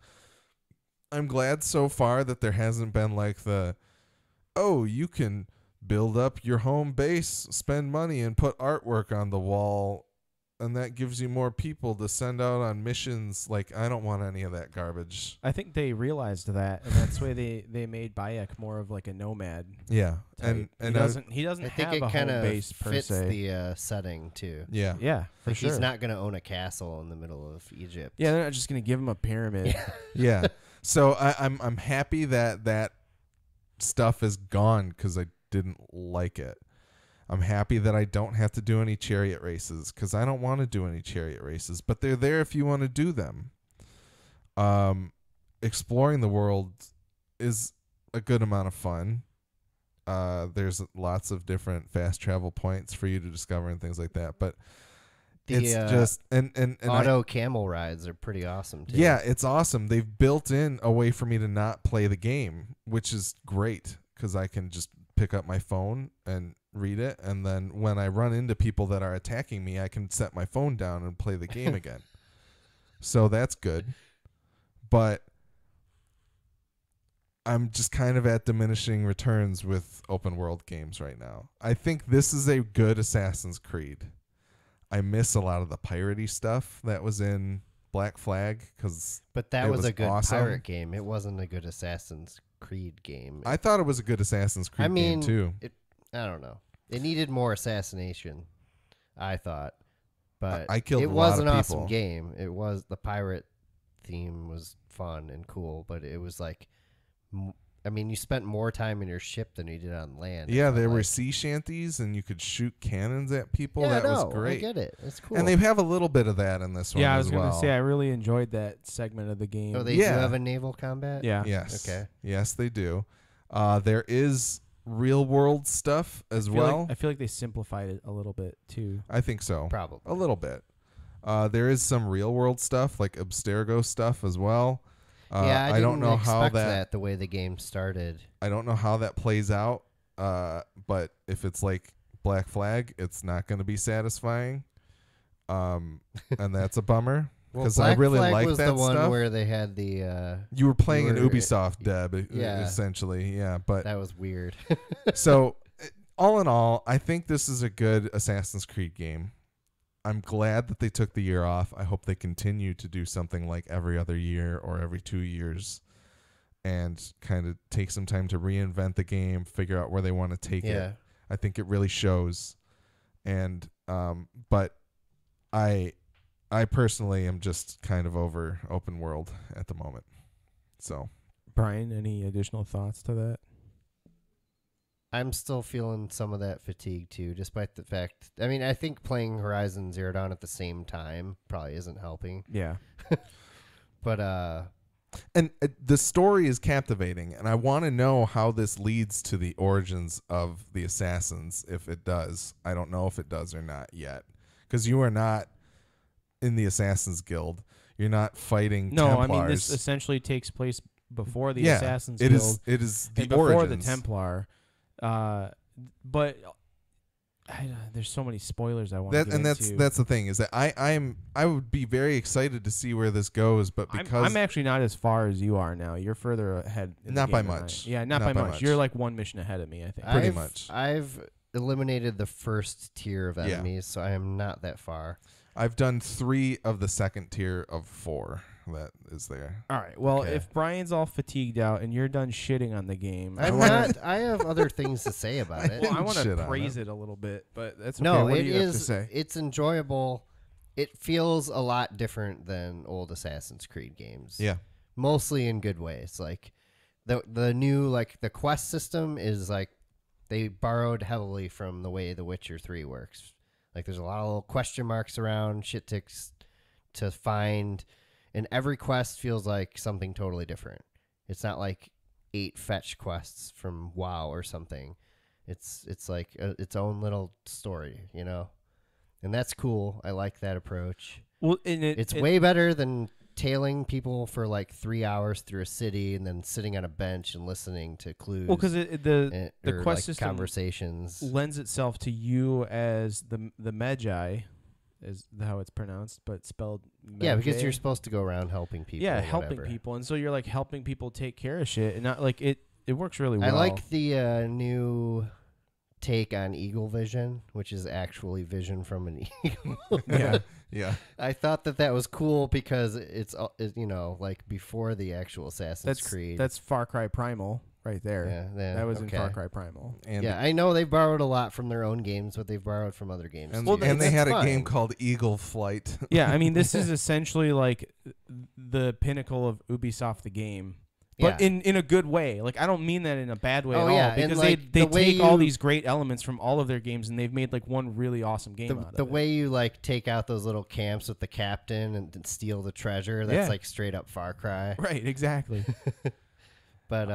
I'm glad so far that there hasn't been like you can build up your home base, spend money, and put artwork on the wall, and that gives you more people to send out on missions. Like, I don't want any of that garbage. I think they realized that, and that's why they made Bayek more of like a nomad. Yeah, type. and he doesn't I think have it a kind home of base per fits se. the setting too. yeah, Yeah, for Like sure. he's not going to own a castle in the middle of Egypt. Yeah, they're not just gonna give him a pyramid. yeah. So I'm happy that stuff is gone because I didn't like it. I'm happy that I don't have to do any chariot races because I don't want to do any chariot races, but they're there if you want to do them. Exploring the world is a good amount of fun. There's lots of different fast travel points for you to discover and things like that, but it's just and auto camel rides are pretty awesome too. yeah, it's awesome. They've built in a way for me to not play the game, which is great because I can just pick up my phone and read it, and then when I run into people that are attacking me, I can set my phone down and play the game again. So that's good. But I'm just kind of at diminishing returns with open world games right now. I think this is a good Assassin's Creed. I miss a lot of the piratey stuff that was in Black Flag because but that it was was a good awesome. pirate game. It wasn't a good Assassin's Creed game. I thought it was a good Assassin's Creed I mean, game too. I don't know. It needed more assassination, I thought. But I killed it a was lot an of awesome people. game. It was the pirate theme was fun and cool, but it was like I mean, you spent more time in your ship than you did on land. Yeah, there were like. sea shanties and you could shoot cannons at people. Yeah, That no, was great. I get it. It's cool. And they have a little bit of that in this one Yeah, I as was gonna well. say I really enjoyed that segment of the game. oh, they Yeah. do have a naval combat? yeah. Yes. Okay. Yes, they do. There is real world stuff as I feel like they simplified it a little bit too. I think so. Probably. A little bit. There is some real world stuff like Abstergo stuff as well. Yeah, I don't didn't know how expect that the way the game started. I don't know how that plays out. But if it's like Black Flag, it's not going to be satisfying. And that's a bummer. Well, because I Black really Flag like was that the one stuff. where they had the. You were playing an you were- Ubisoft deb, yeah. essentially. Yeah, but That was weird. so all in all, I think this is a good Assassin's Creed game. I'm glad that they took the year off. I hope they continue to do something like every other year or every 2 years and kind of take some time to reinvent the game, figure out where they want to take it. I think it really shows. And but I personally am just kind of over open world at the moment. So, Brian, any additional thoughts to that? I'm still feeling some of that fatigue too, despite the fact. I mean, I think playing Horizon Zero Dawn at the same time probably isn't helping. Yeah. But and the story is captivating, and I want to know how this leads to the origins of the assassins. If it does, I don't know if it does or not yet, because you are not in the Assassins Guild. You're not fighting. No, Templars. I mean this essentially takes place before the Yeah, Assassin's it Guild. It is the and before origins. the Templar. But there's so many spoilers I want to get into. That's the thing, is that I would be very excited to see where this goes, but because I'm actually not as far as you are now. You're further ahead. In Not the by game than I much. am. Yeah, not by much. You're like one mission ahead of me, I think. Pretty much. I've eliminated the first tier of enemies, so I am not that far. I've done 3 of the second tier of 4 that is there. All right. Well, Okay. if Brian's all fatigued out and you're done shitting on the game, I'm not. I have other things to say about it. Well, I want Shit to on praise it a little bit, but that's okay. No, What it do you have to is. say? It's enjoyable. It feels a lot different than old Assassin's Creed games. Yeah. Mostly in good ways. Like the new the quest system is like they borrowed heavily from the way The Witcher 3 works. Like there's a lot of little question marks around, shit to find, and every quest feels like something totally different. It's not like 8 fetch quests from WoW or something. It's like its own little story, you know? And that's cool. I like that approach. Well, It's way better than tailing people for like 3 hours through a city and then sitting on a bench and listening to clues. Well, because the or quest system conversations lends itself to you as the Magi, is how it's pronounced, but spelled. Yeah, because Magi. you're supposed to go around helping people. Yeah, or helping whatever. people, and so you're like helping people take care of shit, and not like it. It works really well. I like the new take on eagle vision, which is actually vision from an eagle. Yeah. Yeah. I thought that was cool because it's like before the actual Assassin's Creed. That's Far Cry Primal right there. Yeah, That was okay. in Far Cry Primal. And Yeah, I know they've borrowed a lot from their own games, but they've borrowed from other games. and, too. and they That's had a fine. game called Eagle Flight. Yeah, I mean, this is essentially like the pinnacle of Ubisoft the game. But Yeah. in a good way. Like, I don't mean that in a bad way Oh, at all. yeah, and, Because like, they the way take all you- these great elements from all of their games and they've made like one really awesome game out of the it. way you like take out those little camps with the captain and steal the treasure, that's Yeah. like straight up Far Cry. Right, exactly. But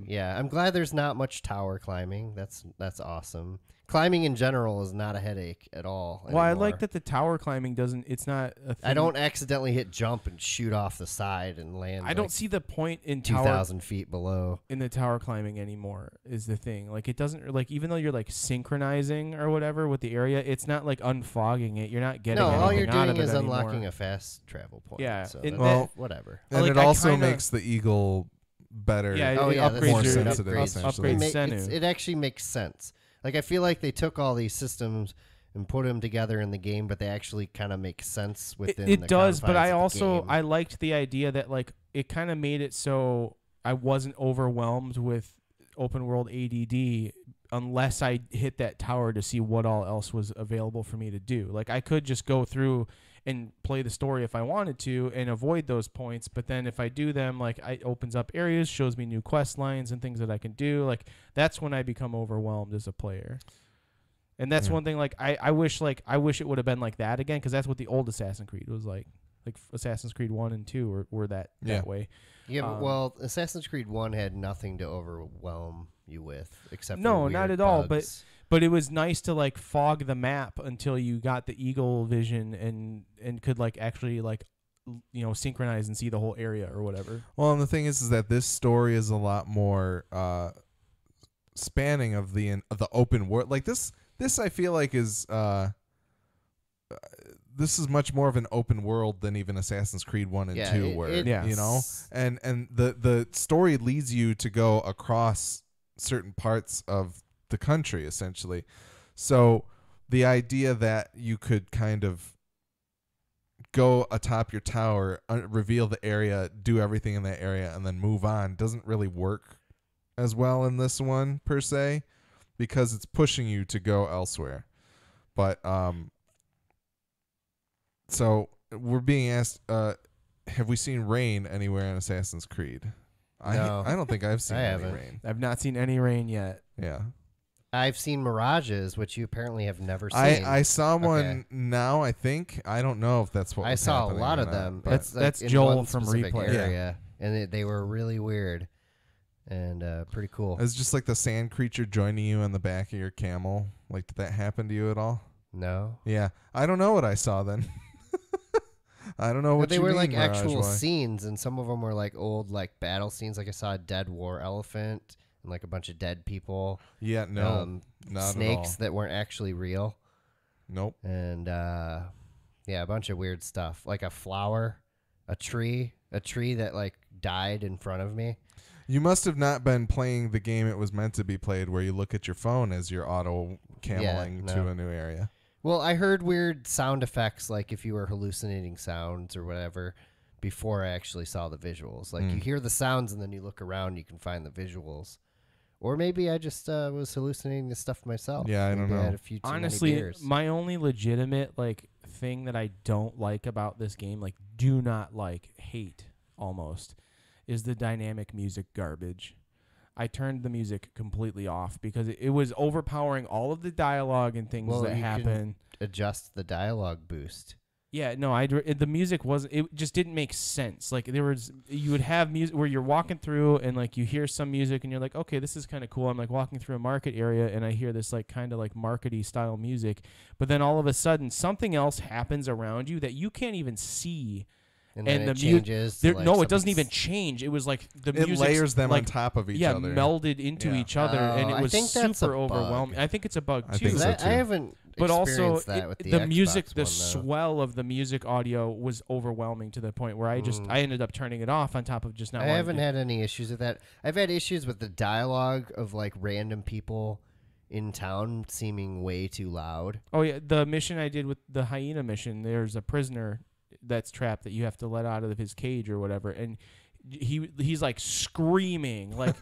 yeah, I'm glad there's not much tower climbing. That's awesome. Climbing in general is not a headache at all. Well, I anymore. like that the tower climbing it's not a thing. I don't accidentally hit jump and shoot off the side and land. I don't like see the point in tower 2,000 feet below. in the tower climbing anymore is the thing. Like, it doesn't, like, even though you're like synchronizing or whatever with the area, it's not like unfogging it. You're not getting No, anything all you're out doing of it is anymore. unlocking a fast travel point. Yeah, so and that's whatever. And Like, it I also kinda- makes the Eagle better. Yeah, Oh it yeah, upgrades that's more true. your, It sensitive, upgrades- essentially. upgrades It Senu. it actually makes sense. Like I feel like they took all these systems and put them together in the game, but they actually kind of make sense within. It the does, but confines I of the also game. I liked the idea that like it kind of made it so I wasn't overwhelmed with open world ADD unless I hit that tower to see what all else was available for me to do. Like I could just go through and play the story if I wanted to and avoid those points, but then if I do them, like it opens up areas, shows me new quest lines and things that I can do. Like that's when I become overwhelmed as a player. And that's Yeah. one thing like I wish it would have been like that again, because that's what the old Assassin's Creed was like. Like Assassin's Creed 1 and 2 were that Yeah. way. Yeah, but, Um, well, Assassin's Creed 1 had nothing to overwhelm you with except No, for not weird at all, bugs. But it was nice to like fog the map until you got the eagle vision and could like actually like synchronize and see the whole area or whatever. Well, and the thing is that this story is a lot more spanning of the open world. Like this I feel like is this is much more of an open world than even Assassin's Creed 1 and 2 were, you know? And the story leads you to go across certain parts of the country, essentially. So the idea that you could kind of go atop your tower, reveal the area, do everything in that area, and then move on doesn't really work as well in this one, per se, because it's pushing you to go elsewhere. But so we're being asked, have we seen rain anywhere in Assassin's Creed? No. I don't think I've seen I any haven't. rain. I've not seen any rain yet. Yeah. I've seen mirages, which you apparently have never seen. I saw one now, I think. I don't know if that's what I was saw a happening lot or of not, them. but That's in Joel one from specific Replay. area, and they were really weird and pretty cool. it's just like the sand creature joining you on the back of your camel. Like, did that happen to you at all? No. Yeah. I don't know what I saw then. I don't know what But they you were mean, like Mirage actual Boy. scenes, and some of them were like old like battle scenes. Like I saw a dead war elephant and like a bunch of dead people. Yeah, no. Not snakes at all. that weren't actually real, Nope. and yeah, a bunch of weird stuff. Like a flower, a tree that like died in front of me. You must have not been playing the game it was meant to be played, where you look at your phone as you're auto cameling to no. a new area. Well, I heard weird sound effects, like if you were hallucinating sounds or whatever, before I actually saw the visuals. Like you hear the sounds and then you look around, you can find the visuals. Or maybe I just was hallucinating this stuff myself. Yeah, I don't Maybe know. I had a few too Honestly, many beers. my only legitimate like thing that I don't like about this game, like do not like, hate almost, is the dynamic music garbage. I turned the music completely off because it was overpowering all of the dialogue and things Well, that you can happen. adjust the dialogue boost. Yeah, no, the music wasn't. It just didn't make sense. Like you would have music where you're walking through and like you hear some music and you're like, okay, this is kind of cool. I'm like walking through a market area and I hear this like kind of like markety style music, but then all of a sudden something else happens around you that you can't even see. And then And it the changes. to, like, No, it doesn't something's- even change. It was like the It music layers them like, on top of each yeah, other. melded into Yeah. each other, and Oh, it I was think that's a super bug. overwhelming. I think it's a bug I too. think so, I haven't But also, experienced that with the the Xbox music, the one, though. swell of the music audio was overwhelming to the point where I ended up turning it off. On top of just not. I wanting haven't to, had any issues with that. I've had issues with the dialogue of like random people in town seeming way too loud. Oh yeah, the mission I did with the hyena mission. There's a prisoner that's trapped that you have to let out of his cage or whatever, and he's like screaming like,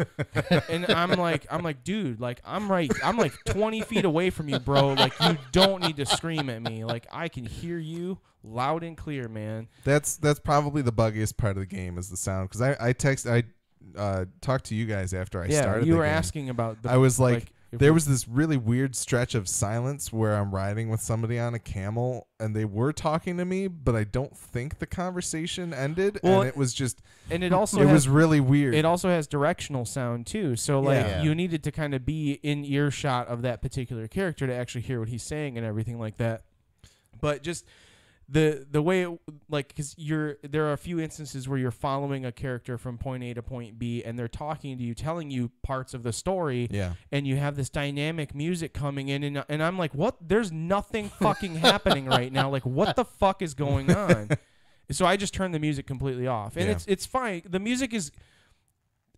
and I'm like, dude, like I'm like 20 feet away from you, bro. Like you don't need to scream at me. Like I can hear you loud and clear, man. That's probably the buggiest part of the game is the sound. Because I talked to you guys after I started. You the were game. asking about. I was like if there we- was this really weird stretch of silence where I'm riding with somebody on a camel and they were talking to me, but I don't think the conversation ended. Well, and it was just, and it also it has, was really weird. It also has directional sound too. So like Yeah. you needed to kind of be in earshot of that particular character to actually hear what he's saying and everything like that. But just the way it, like, because there are a few instances where you're following a character from point A to point B and they're talking to you, telling you parts of the story. Yeah. And you have this dynamic music coming in, and I'm like, what? There's nothing fucking happening right now. Like, what the fuck is going on? So I just turned the music completely off, and Yeah. it's fine. The music is.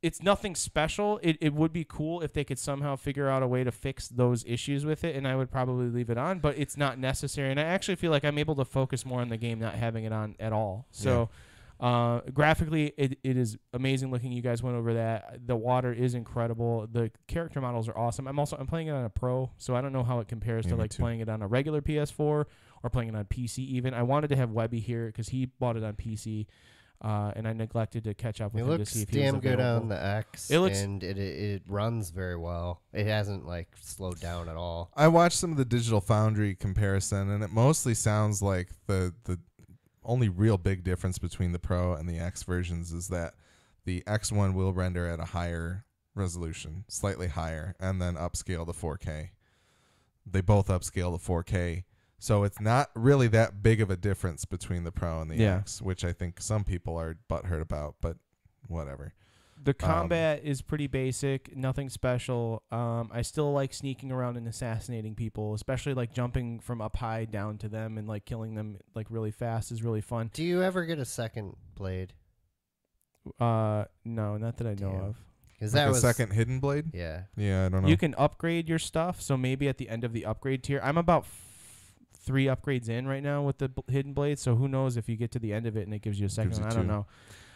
It's nothing special. It would be cool if they could somehow figure out a way to fix those issues with it, and I would probably leave it on, but it's not necessary. And I actually feel like I'm able to focus more on the game not having it on at all. So graphically, it is amazing looking. You guys went over that. The water is incredible. The character models are awesome. I'm playing it on a Pro, so I don't know how it compares to Me like too. playing it on a regular PS4 or playing it on PC even. I wanted to have Webby here because he bought it on PC. And I neglected to catch up with It him to looks see if he was damn good available. on the X, It looks- and it runs very well. It hasn't like slowed down at all. I watched some of the Digital Foundry comparison, and it mostly sounds like the only real big difference between the Pro and the X versions is that the X one will render at a higher resolution, slightly higher, and then upscale to 4K. They both upscale to 4K. So it's not really that big of a difference between the Pro and the Yeah. X, which I think some people are butthurt about, but whatever. The combat is pretty basic, nothing special. I still like sneaking around and assassinating people, especially like jumping from up high down to them and like killing them like really fast is really fun. Do you ever get a second blade? No, not that I know Damn. of. Because Like that a was second hidden blade? Yeah. Yeah, I don't know. You can upgrade your stuff, so maybe at the end of the upgrade tier, I'm about 3 upgrades in right now with the hidden blade, so who knows if you get to the end of it and it gives you a second Gives one. you I don't 2. know.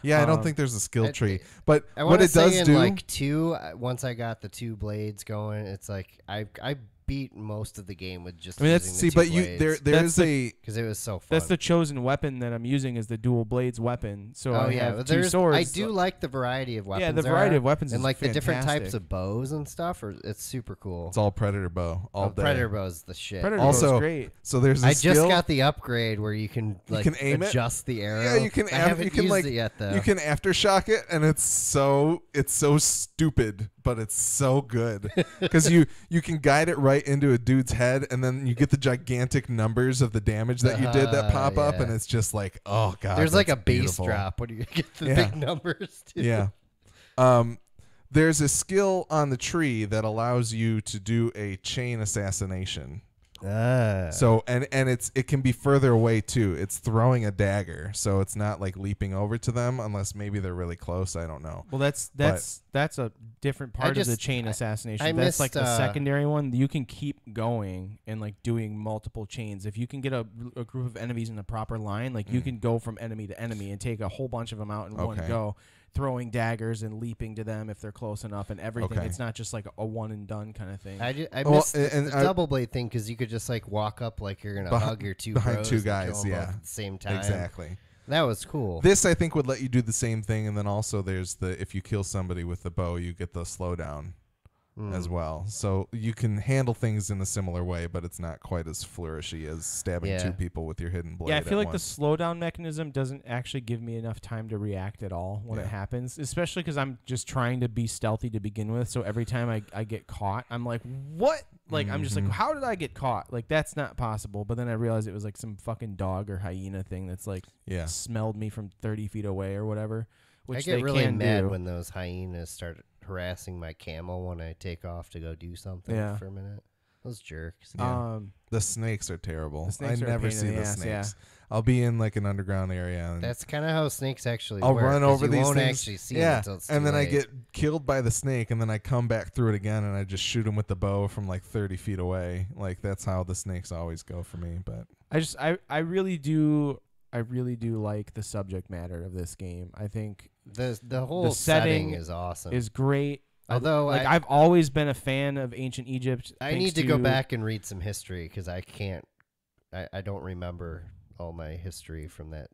Yeah, I don't think there's a skill I- tree. But I what wanna it does say in do, like 2, once I got the 2 blades going, it's like I beat most of the game with just I mean, that's- using see, the 2 but you blades. there's That's a because it was so fun. That's the chosen weapon that I'm using is the dual blades weapon. So I have 2 there's swords. I do like the variety of weapons. Yeah, the there variety are, of weapons and is like the different types fantastic. of bows and stuff. It's super cool. it's all predator bow all day. Predator bow's the shit. Predator Also, Bow is great. So there's a I skill. just got the upgrade where you can like can aim it? adjust the arrow. Yeah, you can. I haven't You can used like it yet though. you can aftershock it, and it's so stupid, but it's so good because you can guide it right into a dude's head, and then you get the gigantic numbers of the damage that you did that pop up, yeah. and it's just like, oh god, There's like a that's base beautiful. drop when you get the Yeah. big numbers. Too. Yeah. There's a skill on the tree that allows you to do a chain assassination. So and it can be further away too. It's throwing a dagger, so it's not like leaping over to them unless maybe they're really close. I don't know. Well, that's a different part of the chain assassination. I That's like missed, the secondary one. You can keep going and like doing multiple chains. If you can get a group of enemies in the proper line, like you can go from enemy to enemy and take a whole bunch of them out in one Okay. go, throwing daggers and leaping to them if they're close enough and everything. Okay. It's not just like a one and done kind of thing. I Well, missed and the I- double blade thing because you could just like walk up like you're gonna hug your 2 behind bros 2 and kill guys, them both yeah. at the same time. Exactly. That was cool. This I think would let you do the same thing, and then also there's the if you kill somebody with the bow, you get the slowdown as well. So you can handle things in a similar way, but it's not quite as flourishy as stabbing Yeah. 2 people with your hidden blade. Yeah, I feel at like once. the slowdown mechanism doesn't actually give me enough time to react at all when Yeah. it happens, especially because I'm just trying to be stealthy to begin with. So every time I get caught, I'm like, what? Like, I'm just like, how did I get caught? Like, that's not possible. But then I realized it was like some fucking dog or hyena thing that's like Yeah. smelled me from 30 feet away or whatever. Which I get they really can mad do. when those hyenas start harassing my camel when I take off to go do something Yeah. for a minute. Those jerks. Yeah. The snakes are terrible. The snakes I are a never pain in see the the ass, snakes. yeah. I'll be in like an underground area. And That's kind of how snakes actually I'll work. run 'cause over you these won't things. actually see yeah, them until it's and too then I late. get killed by the snake, and then I come back through it again, and I just shoot him with the bow from like 30 feet away. Like that's how the snakes always go for me. But I really do like the subject matter of this game. I think the whole setting setting is awesome. is great. Although I've always been a fan of ancient Egypt. I thanks need to go back and read some history because I can't. I don't remember all my history from that.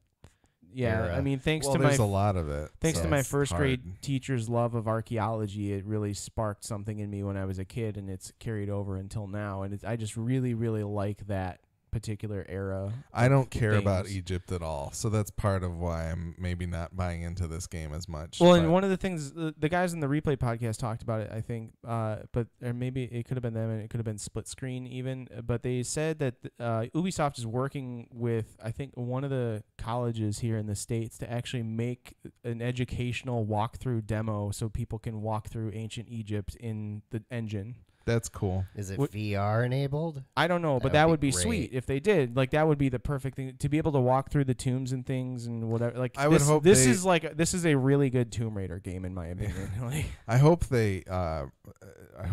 Yeah, era. I mean, thanks well, to my there's a lot of it. thanks so to my it's first hard. grade teacher's love of archaeology, it really sparked something in me when I was a kid, and it's carried over until now. And I just really, really like that particular era. I don't care about things. Egypt at all, so that's part of why I'm maybe not buying into this game as much. Well, but and one of the things the guys in the replay podcast talked about it, I think, but or maybe it could have been them, and it could have been split screen even. But they said that Ubisoft is working with, I think, one of the colleges here in the States to actually make an educational walkthrough demo so people can walk through ancient Egypt in the engine. that's cool. Is it What- VR enabled? I don't know, but That that would would be be great. sweet if they did. Like that would be the perfect thing to be able to walk through the tombs and things and whatever. Like I would hope this they- is a really good Tomb Raider game in my opinion. Like, I hope they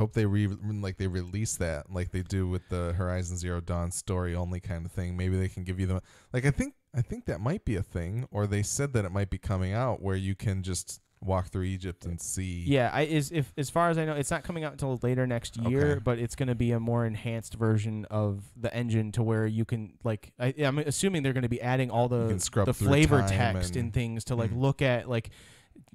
they release that like they do with the Horizon Zero Dawn story only kind of thing. Maybe they can give you the like I think that might be a thing, or they said that it might be coming out where you can just walk through Egypt and see. yeah, as far as I know, it's not coming out until later next year, Okay. but it's going to be a more enhanced version of the engine to where you can like. I'm assuming they're going to be adding all You the can scrub the through flavor time text and- and things to like look at like.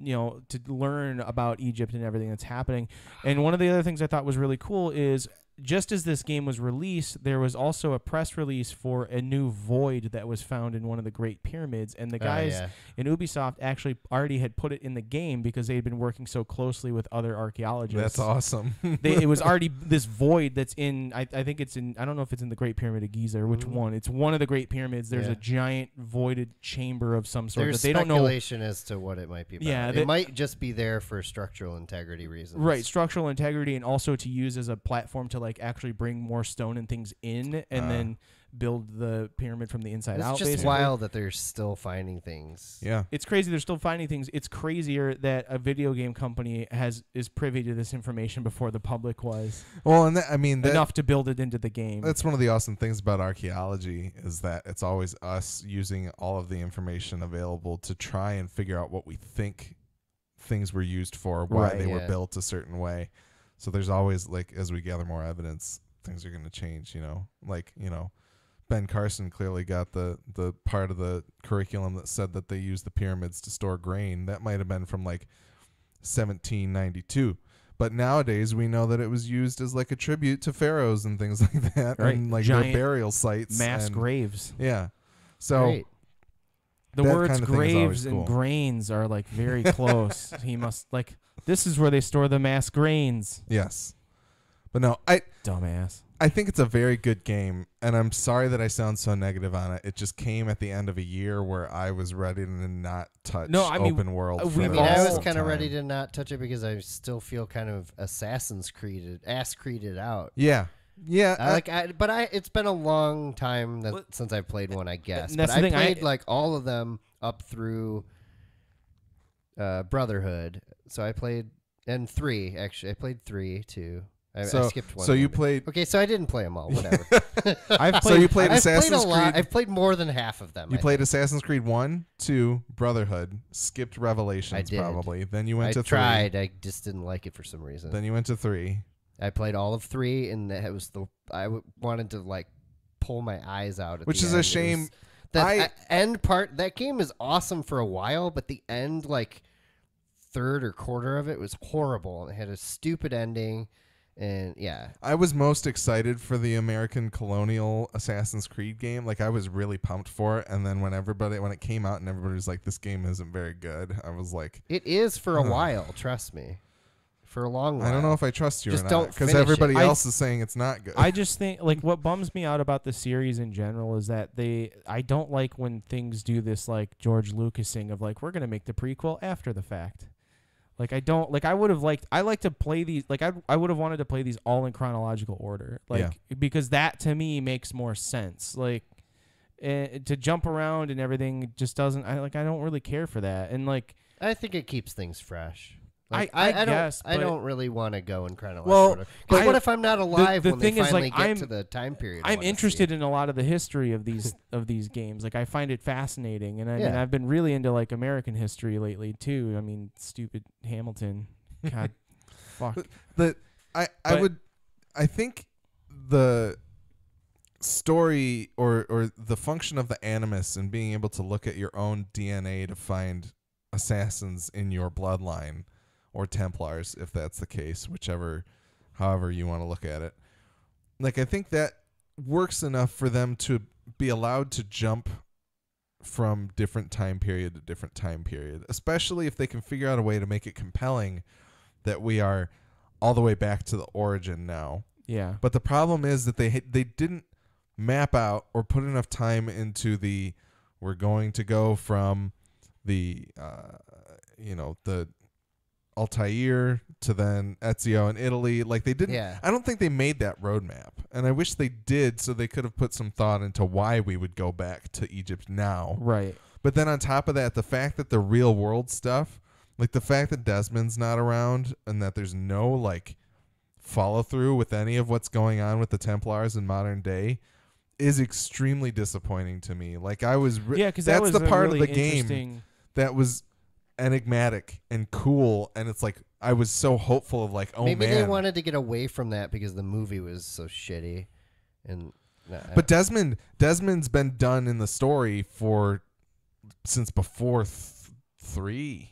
To learn about Egypt and everything that's happening. And one of the other things I thought was really cool is just as this game was released, there was also a press release for a new void that was found in one of the Great Pyramids, and the guys in Ubisoft actually already had put it in the game because they had been working so closely with other archaeologists. That's awesome. It was already this void that's in. I think it's in. I don't know if it's in the Great Pyramid of Giza or which one. It's one of the Great Pyramids. There's a giant voided chamber of some sort. There's that they don't know. speculation as to what it might be about. Yeah, it might just be there for structural integrity reasons. Right, structural integrity, and also to use as a platform to like actually bring more stone and things in, and then build the pyramid from the inside out. It's just basically. wild that they're still finding things. Yeah, it's crazy. They're still finding things. It's crazier that a video game company is privy to this information before the public was. Well, and I mean enough to build it into the game. That's one of the awesome things about archaeology is that it's always us using all of the information available to try and figure out what we think things were used for, why they were built a certain way. So there's always, like, as we gather more evidence, things are going to change, Ben Carson clearly got the part of the curriculum that said that they used the pyramids to store grain. That might have been from like 1792. But nowadays we know that it was used as like a tribute to pharaohs and things like that, right. and like giant their burial sites, mass graves. Yeah. So Great. The that words kind of thing is graves always and cool. grains are like very close. He must like this is where they store the mass grains. Yes. But no, Dumbass. I think it's a very good game, and I'm sorry that I sound so negative on it. It just came at the end of a year where I was ready to not touch open world. I I was kind of ready to not touch it because I still feel kind of Assassin's Creeded out. Yeah. Yeah. It's been a long time since I played one, I guess. That's but the I thing, played like all of them up through Brotherhood. So I played, and 3, actually. I played 3 too. I skipped one. So you played. Okay, so I didn't play them all. Whatever. So you played Assassin's Creed. Creed. I've played more than half of them. You played Assassin's Creed 1, 2, Brotherhood, skipped Revelations I did. Probably. Then you went to 3. I tried. I just didn't like it for some reason. Then you went to 3. I played all of 3, and it was wanted to like pull my eyes out. At Which the is end. a shame. End part. That game is awesome for a while, but the end, like third or quarter of it, was horrible. It had a stupid ending. And yeah, I was most excited for the American colonial Assassin's Creed game. Like I was really pumped for it, and then when it came out and everybody was like, "This game isn't very good," I was like, "It is for a while." Trust me, for a long while. I don't know if I trust you Just or don't not because finish everybody it. else is saying it's not good. I just think like what bums me out about the series in general is that I don't like when things do this like George Lucasing of like we're gonna make the prequel after the fact. Like I don't like I like to play these like I would have wanted to play these all in chronological order because that to me makes more sense like to jump around and everything just doesn't I don't really care for that and like I think it keeps things fresh. Like, I guess I don't really want to go in chronological order. But Because what if I'm not alive when they thing is, finally like, get to the time period? I'm interested in a lot of the history of these games. Like I find it fascinating, and I mean I've been really into like American history lately too. I mean, stupid Hamilton, God, fuck. I think the story or the function of the animus and being able to look at your own DNA to find assassins in your bloodline. Or Templars, if that's the case, however you want to look at it. Like, I think that works enough for them to be allowed to jump from different time period to different time period, especially if they can figure out a way to make it compelling that we are all the way back to the origin now. Yeah. But the problem is that they didn't map out or put enough time into we're going to go from the Altair to then Ezio in Italy. Like they didn't. Yeah. I don't think they made that roadmap, and I wish they did, so they could have put some thought into why we would go back to Egypt now. Right. But then on top of that, the fact that the real world stuff, like the fact that Desmond's not around and that there's no like follow through with any of what's going on with the Templars in modern day, is extremely disappointing to me. Like I was, because that's that was the part really of the game that was enigmatic and cool, and it's like I was so hopeful of like, oh Maybe man, they wanted to get away from that because the movie was so shitty, and but Desmond's been done in the story since before 3.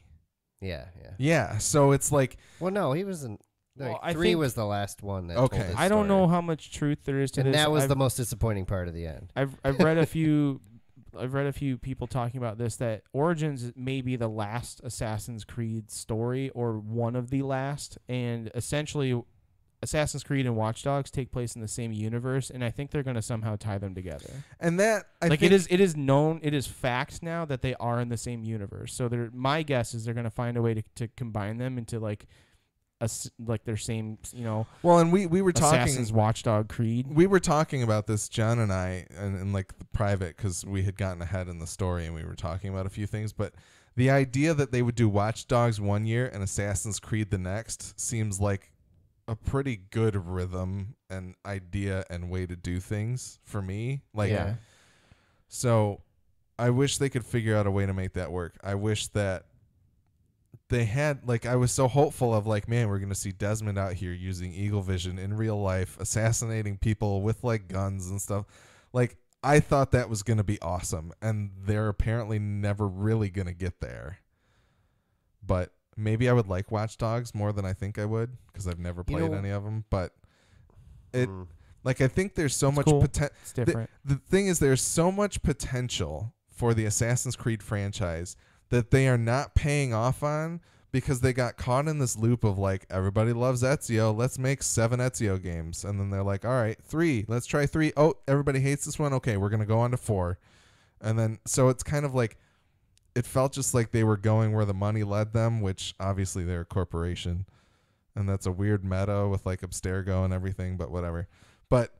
Yeah. Yeah, so it's like, Well, no, he wasn't. Like, Well, I 3 think- was the last one. That Okay. told his I don't story. know how much truth there is to And this. that was I've, the most disappointing part of the end. I've read a few. I've read a few people talking about this, that Origins may be the last Assassin's Creed story or one of the last, and essentially Assassin's Creed and Watch Dogs take place in the same universe, and I think they're going to somehow tie them together. And that I Like think it is known, it is fact now that they are in the same universe. So my guess is they're going to find a way to combine them into like their same, well, and we were talking Assassin's Watchdog Creed. we were talking about this, John and I, and like the private, because we had gotten ahead in the story and we were talking about a few things. But the idea that they would do Watch Dogs one year and Assassin's Creed the next seems like a pretty good rhythm and idea and way to do things for me. Like, Yeah. so I wish they could figure out a way to make that work. I wish that they had, like, I was so hopeful of, like, man, we're going to see Desmond out here using Eagle Vision in real life, assassinating people with, like, guns and stuff. Like, I thought that was going to be awesome, and they're apparently never really going to get there. But maybe I would like Watch Dogs more than I think I would, because I've never played any of them. But it, like, I think there's so much cool. potential. It's different. The thing is, there's so much potential for the Assassin's Creed franchise that they are not paying off on, because they got caught in this loop of, like, everybody loves Ezio, let's make 7 Ezio games. And then they're like, all right, 3, let's try 3. Oh, everybody hates this one. Okay, we're going to go on to 4. And then, so it's kind of like, it felt just like they were going where the money led them, which obviously they're a corporation. And that's a weird meta with, like, Abstergo and everything, but whatever. But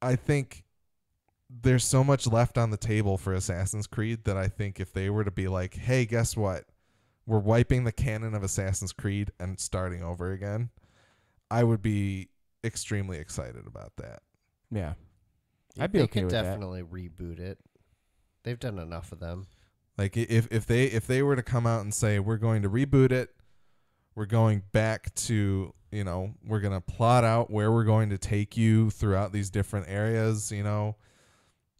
I think there's so much left on the table for Assassin's Creed that I think if they were to be like, hey, guess what? We're wiping the canon of Assassin's Creed and starting over again, I would be extremely excited about that. Yeah. I'd be okay could with that. definitely reboot it. They've done enough of them. Like, if they were to come out and say, we're going to reboot it, we're going back to, we're going to plot out where we're going to take you throughout these different areas,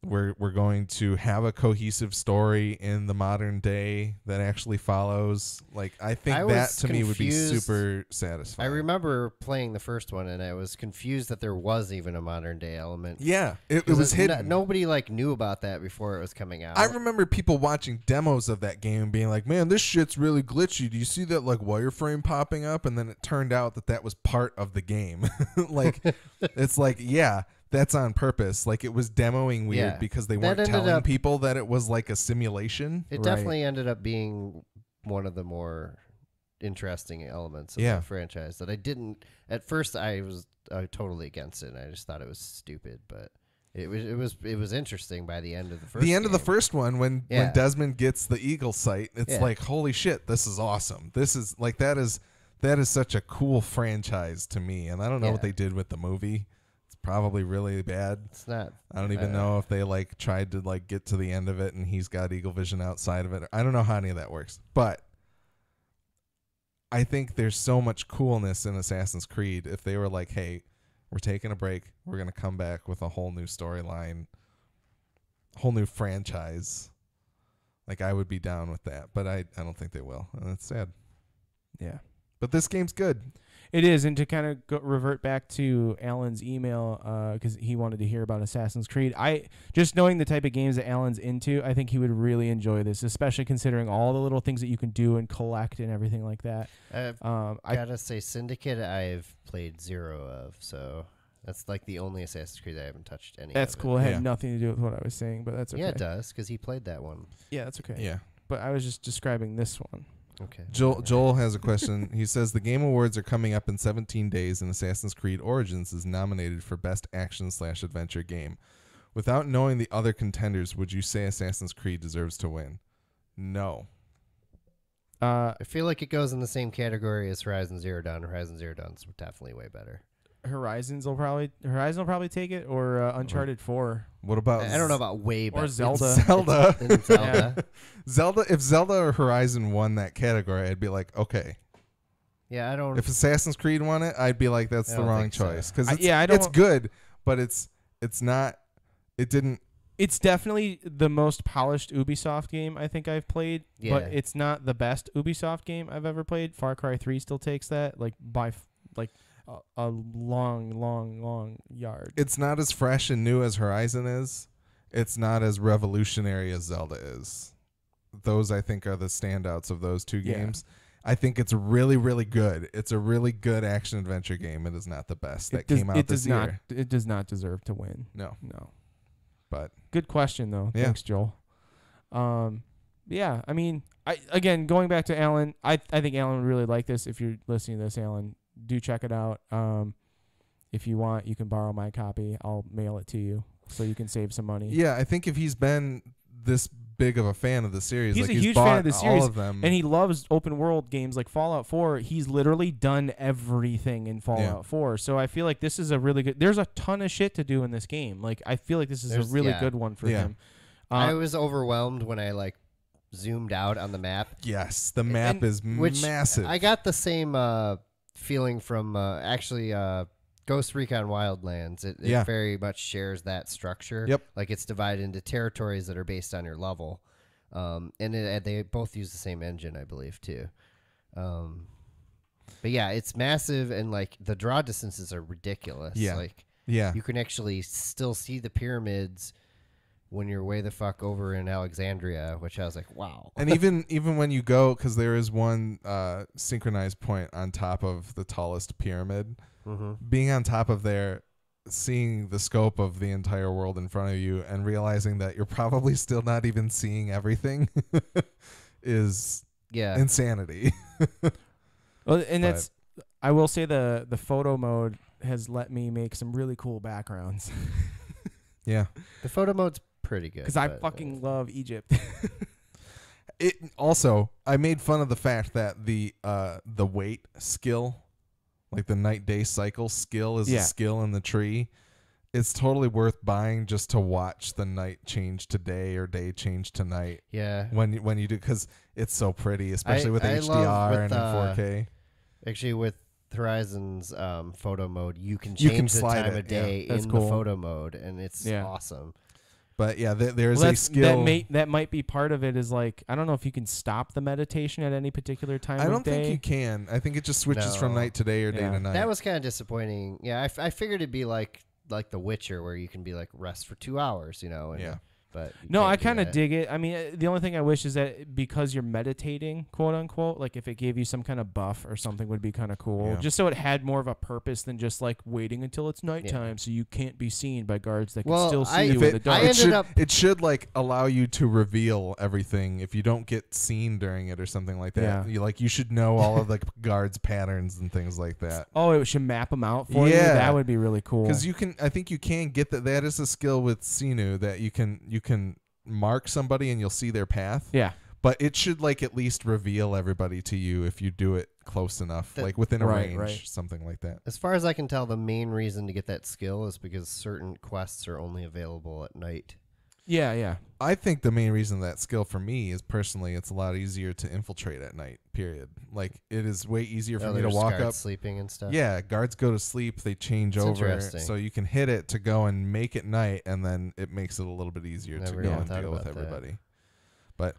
we're going to have a cohesive story in the modern day that actually follows. Like, I think I that was to me would be confused. super satisfying. I remember playing the first one, and I was confused that there was even a modern day element. Yeah, it was hidden. Nobody knew about that before it was coming out. I remember people watching demos of that game and being like, man, this shit's really glitchy. Do you see that, like, wireframe popping up? And then it turned out that was part of the game. Like, it's like, yeah, that's on purpose. Like, it was demoing weird because they weren't telling people that it was like a simulation. It definitely ended up being one of the more interesting elements of the franchise that I didn't. At first, I was totally against it. I just thought it was stupid, but it was interesting by the end of the first. The end game. of the first one, when Desmond gets the eagle sight, it's like, holy shit, this is awesome. This is like that is such a cool franchise to me, and I don't know what they did with the movie. Probably really bad. It's not. I don't even know if they like tried to like get to the end of it and he's got Eagle Vision outside of it. I don't know how any of that works, but I think there's so much coolness in Assassin's Creed. If they were like, hey, we're taking a break, we're going to come back with a whole new storyline, whole new franchise, like, I would be down with that, but I don't think they will. And that's sad. Yeah. But this game's good. It is, and to kind of revert back to Alan's email, because he wanted to hear about Assassin's Creed. Just knowing the type of games that Alan's into, I think he would really enjoy this, especially considering all the little things that you can do and collect and everything like that. I gotta say, Syndicate I've played 0 of, so that's like the only Assassin's Creed I haven't touched any. That's of cool. It It. had nothing to do with what I was saying, but that's okay. Yeah, it does, because he played that one. Yeah, that's okay. Yeah. But I was just describing this one. Okay. Joel has a question. He says the Game Awards are coming up in 17 days, and Assassin's Creed Origins is nominated for Best Action/Adventure Game. Without knowing the other contenders, would you say Assassin's Creed deserves to win? No. I feel like it goes in the same category as Horizon Zero Dawn. Horizon Zero Dawn's definitely way better. Horizon will probably take it, or Uncharted 4. What about I don't know about way better. Or Zelda. Zelda. It's Zelda. Zelda. If Zelda or Horizon won that category, I'd be like, okay. Yeah, I don't. If Assassin's Creed won it, I'd be like, that's I the don't wrong think so. choice, because I don't. it's good, but it's not. It didn't. It's definitely the most polished Ubisoft game I think I've played, but Yeah. it's not the best Ubisoft game I've ever played. Far Cry 3 still takes that, like, by like a long yard. It's not as fresh and new as Horizon is. It's not as revolutionary as Zelda is. Those, I think, are the standouts of those two games. I think it's really, really good. It's a really good action-adventure game. It is not the best that came out this year. It does not deserve to win. No. But good question, though. Yeah. Thanks, Joel. Yeah, I mean, again, going back to Alan, I think Alan would really like this. If you're listening to this, Alan, do check it out. If you want, you can borrow my copy. I'll mail it to you so you can save some money. yeah, I think if he's been this big of a fan of the series, He's like a huge bought fan of the series, all of them, and he loves open world games like Fallout 4. He's literally done everything in Fallout 4. So I feel like this is a really good. There's a ton of shit to do in this game. Like I feel like this is a really good one for him. I was overwhelmed when I zoomed out on the map. Yes, the map is massive. I got the same feeling from Ghost Recon Wildlands. It very much shares that structure. Yep. Like it's divided into territories that are based on your level. And they both use the same engine, I believe, too. But yeah, it's massive, and the draw distances are ridiculous. Yeah. You can actually still see the pyramids when you're way the fuck over in Alexandria, which I was like, wow. And even when you go, because there is one synchronized point on top of the tallest pyramid, being on top of there, seeing the scope of the entire world in front of you, and realizing that you're probably still not even seeing everything is insanity. Well, and I will say the photo mode has let me make some really cool backgrounds. Yeah. The photo mode's pretty good. Because I fucking love Egypt. It also, I made fun of the fact that the wait skill, like the night-day cycle skill, is a skill in the tree. It's totally worth buying just to watch the night change to day or day change to night. Yeah. When you do, because it's so pretty, especially with HDR and in 4K. Actually, with Horizon's photo mode, you can change the time of day in the photo mode, and it's awesome. But yeah, there's a skill that might be part of it. Is I don't know if you can stop the meditation at any particular time. I don't think you can. I think it just switches from night to day or day to night. That was kind of disappointing. Yeah, I figured it'd be like The Witcher, where you can be rest for 2 hours, And, but no, I kind of dig it. I mean, the only thing I wish is that because you're meditating, quote unquote, if it gave you some kind of buff or something would be kind of cool. Just so it had more of a purpose than just waiting until it's nighttime so you can't be seen by guards that can still see you in the dark. It should allow you to reveal everything if you don't get seen during it or something like that. You should know all of the guards' patterns and things like that. Oh, it should map them out for you. That would be really cool. Because I think you can get that. That is a skill with Sinu that you can mark somebody and you'll see their path. Yeah. But it should at least reveal everybody to you if you do it close enough, within a range, something like that. As far as I can tell, the main reason to get that skill is because certain quests are only available at night. Yeah. I think the main reason that skill for me is personally it's a lot easier to infiltrate at night, period. It is way easier for me to walk up. Sleeping and stuff. Yeah, guards go to sleep, they change over. So you can hit it to go and make it night, and then it makes it a little bit easier to go and deal with everybody. But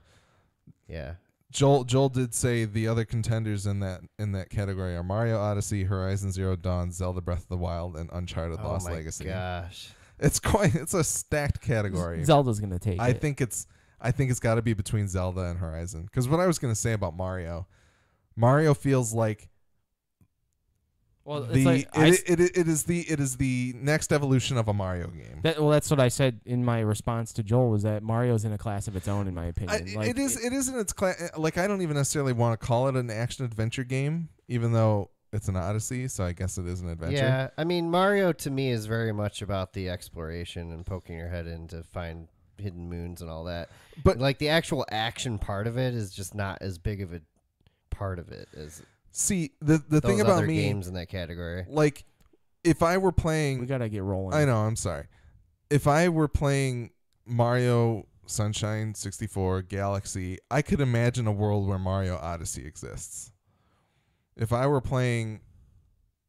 yeah. Joel did say the other contenders in that category are Mario Odyssey, Horizon Zero Dawn, Zelda Breath of the Wild, and Uncharted Lost Legacy. Oh my gosh. It's a stacked category. Zelda's gonna take it. I think it's got to be between Zelda and Horizon. Because what I was gonna say about Mario feels like it is the next evolution of a Mario game. That's what I said in my response to Joel, was that Mario's in a class of its own, in my opinion. It is in its class. I don't even necessarily want to call it an action adventure game, even though it's an Odyssey, so I guess it is an adventure. Yeah, I mean, Mario to me is very much about the exploration and poking your head in to find hidden moons and all that. But the actual action part of it is just not as big of a part of it as. See, the thing about other me, games in that category. If I were playing, we gotta get rolling. I know. I'm sorry. If I were playing Mario Sunshine 64 Galaxy, I could imagine a world where Mario Odyssey exists. If I were playing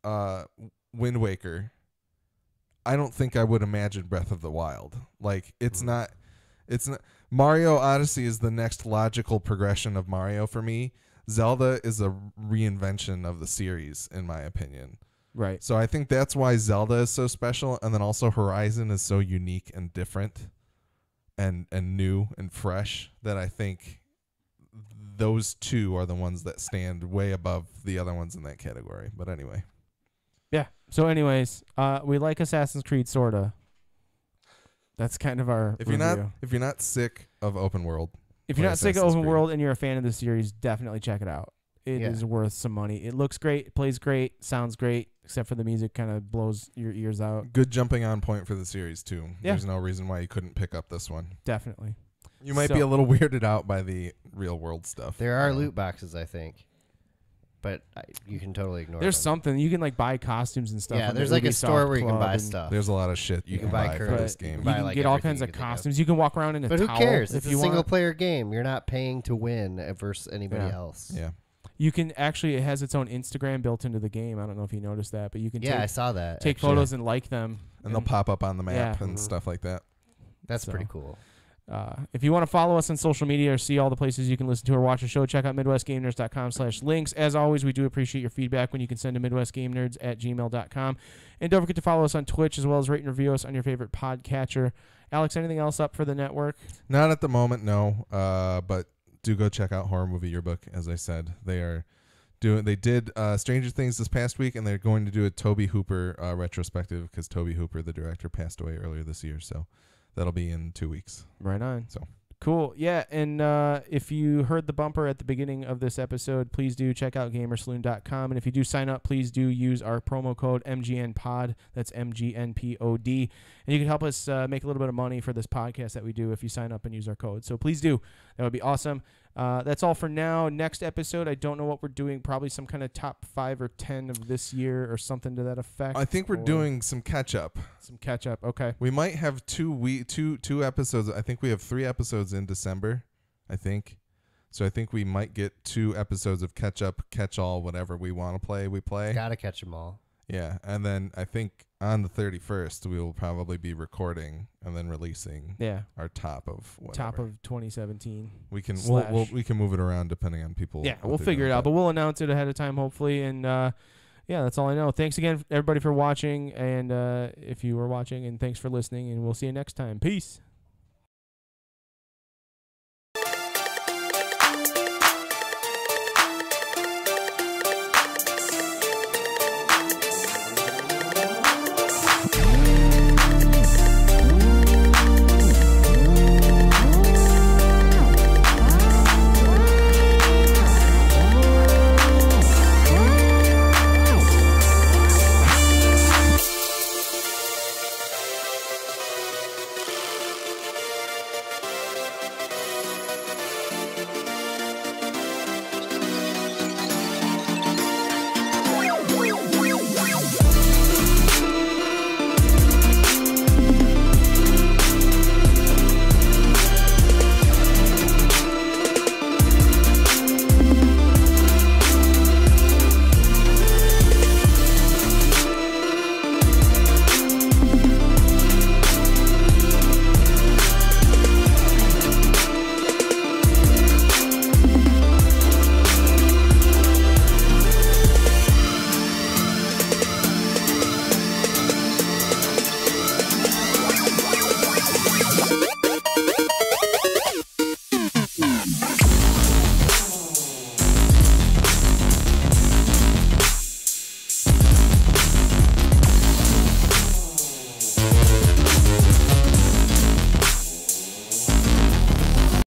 Wind Waker, I don't think I would imagine Breath of the Wild. It's not Mario Odyssey is the next logical progression of Mario for me. Zelda is a reinvention of the series, in my opinion. Right. So I think that's why Zelda is so special, and then also Horizon is so unique and different and new and fresh that I think those two are the ones that stand way above the other ones in that category. But anyway. Yeah. So anyways, we like Assassin's Creed sorta. That's kind of our If review. you're not sick of open world, If you're play not sick of Assassin's open Creed. world and you're a fan of the series, definitely check it out. It is worth some money. It looks great, it plays great, sounds great, except for the music kind of blows your ears out. Good jumping on point for the series too. Yeah. There's no reason why you couldn't pick up this one. Definitely. You might So- be a little weirded out by the real world stuff. There are loot boxes, I think, but you can totally ignore There's them. something you can like buy costumes and stuff. Yeah, on the there's like a Ubisoft store where you can Club buy and stuff. There's a lot of shit you can buy for current- this you game. can You buy, can like, get all everything kinds you of can think of. costumes. You can walk around in a But who towel cares? if It's a you single want. player game. You're not paying to win versus anybody Yeah. else. Yeah. You can actually, it has its own Instagram built into the game. I don't know if you noticed that, but you can Yeah, I take, saw that. take actually. photos and like them. And they'll pop up on the map Yeah. and stuff like that. That's so. pretty cool. If you want to follow us on social media or see all the places you can listen to or watch the show, check out MidwestGameNerds.com/links. As always, we do appreciate your feedback when you can send to MidwestGameNerds@gmail.com. And don't forget to follow us on Twitch as well as rate and review us on your favorite podcatcher. Alex, anything else up for the network? Not at the moment, no. But do go check out Horror Movie Yearbook. As I said, they did Stranger Things this past week, and they're going to do a Tobe Hooper retrospective because Tobe Hooper, the director, passed away earlier this year. So that'll be in 2 weeks. Right on. So. Cool. Yeah, and if you heard the bumper at the beginning of this episode, please do check out Gamersaloon.com. And if you do sign up, please do use our promo code MGNPOD. That's MGNPOD. And you can help us make a little bit of money for this podcast that we do if you sign up and use our code. So please do. That would be awesome. That's all for now. Next episode, I don't know what we're doing. Probably some kind of top 5 or 10 of this year or something to that effect. I think we're or doing some catch up. some catch up. Okay. We might have two episodes. I think we have 3 episodes in December, I think. So I think we might get 2 episodes of catch up, catch all, whatever we want to play, we play. Gotta catch them all. Yeah, and then I think on the 31st we will probably be recording and then releasing our top of whatever. Top of 2017. we can slash- we can move it around depending on people. Yeah, what we'll they're figure it doing, out, but we'll announce it ahead of time, hopefully. And yeah, that's all I know. Thanks again, everybody, for watching, and if you were watching, and thanks for listening. And we'll see you next time. Peace.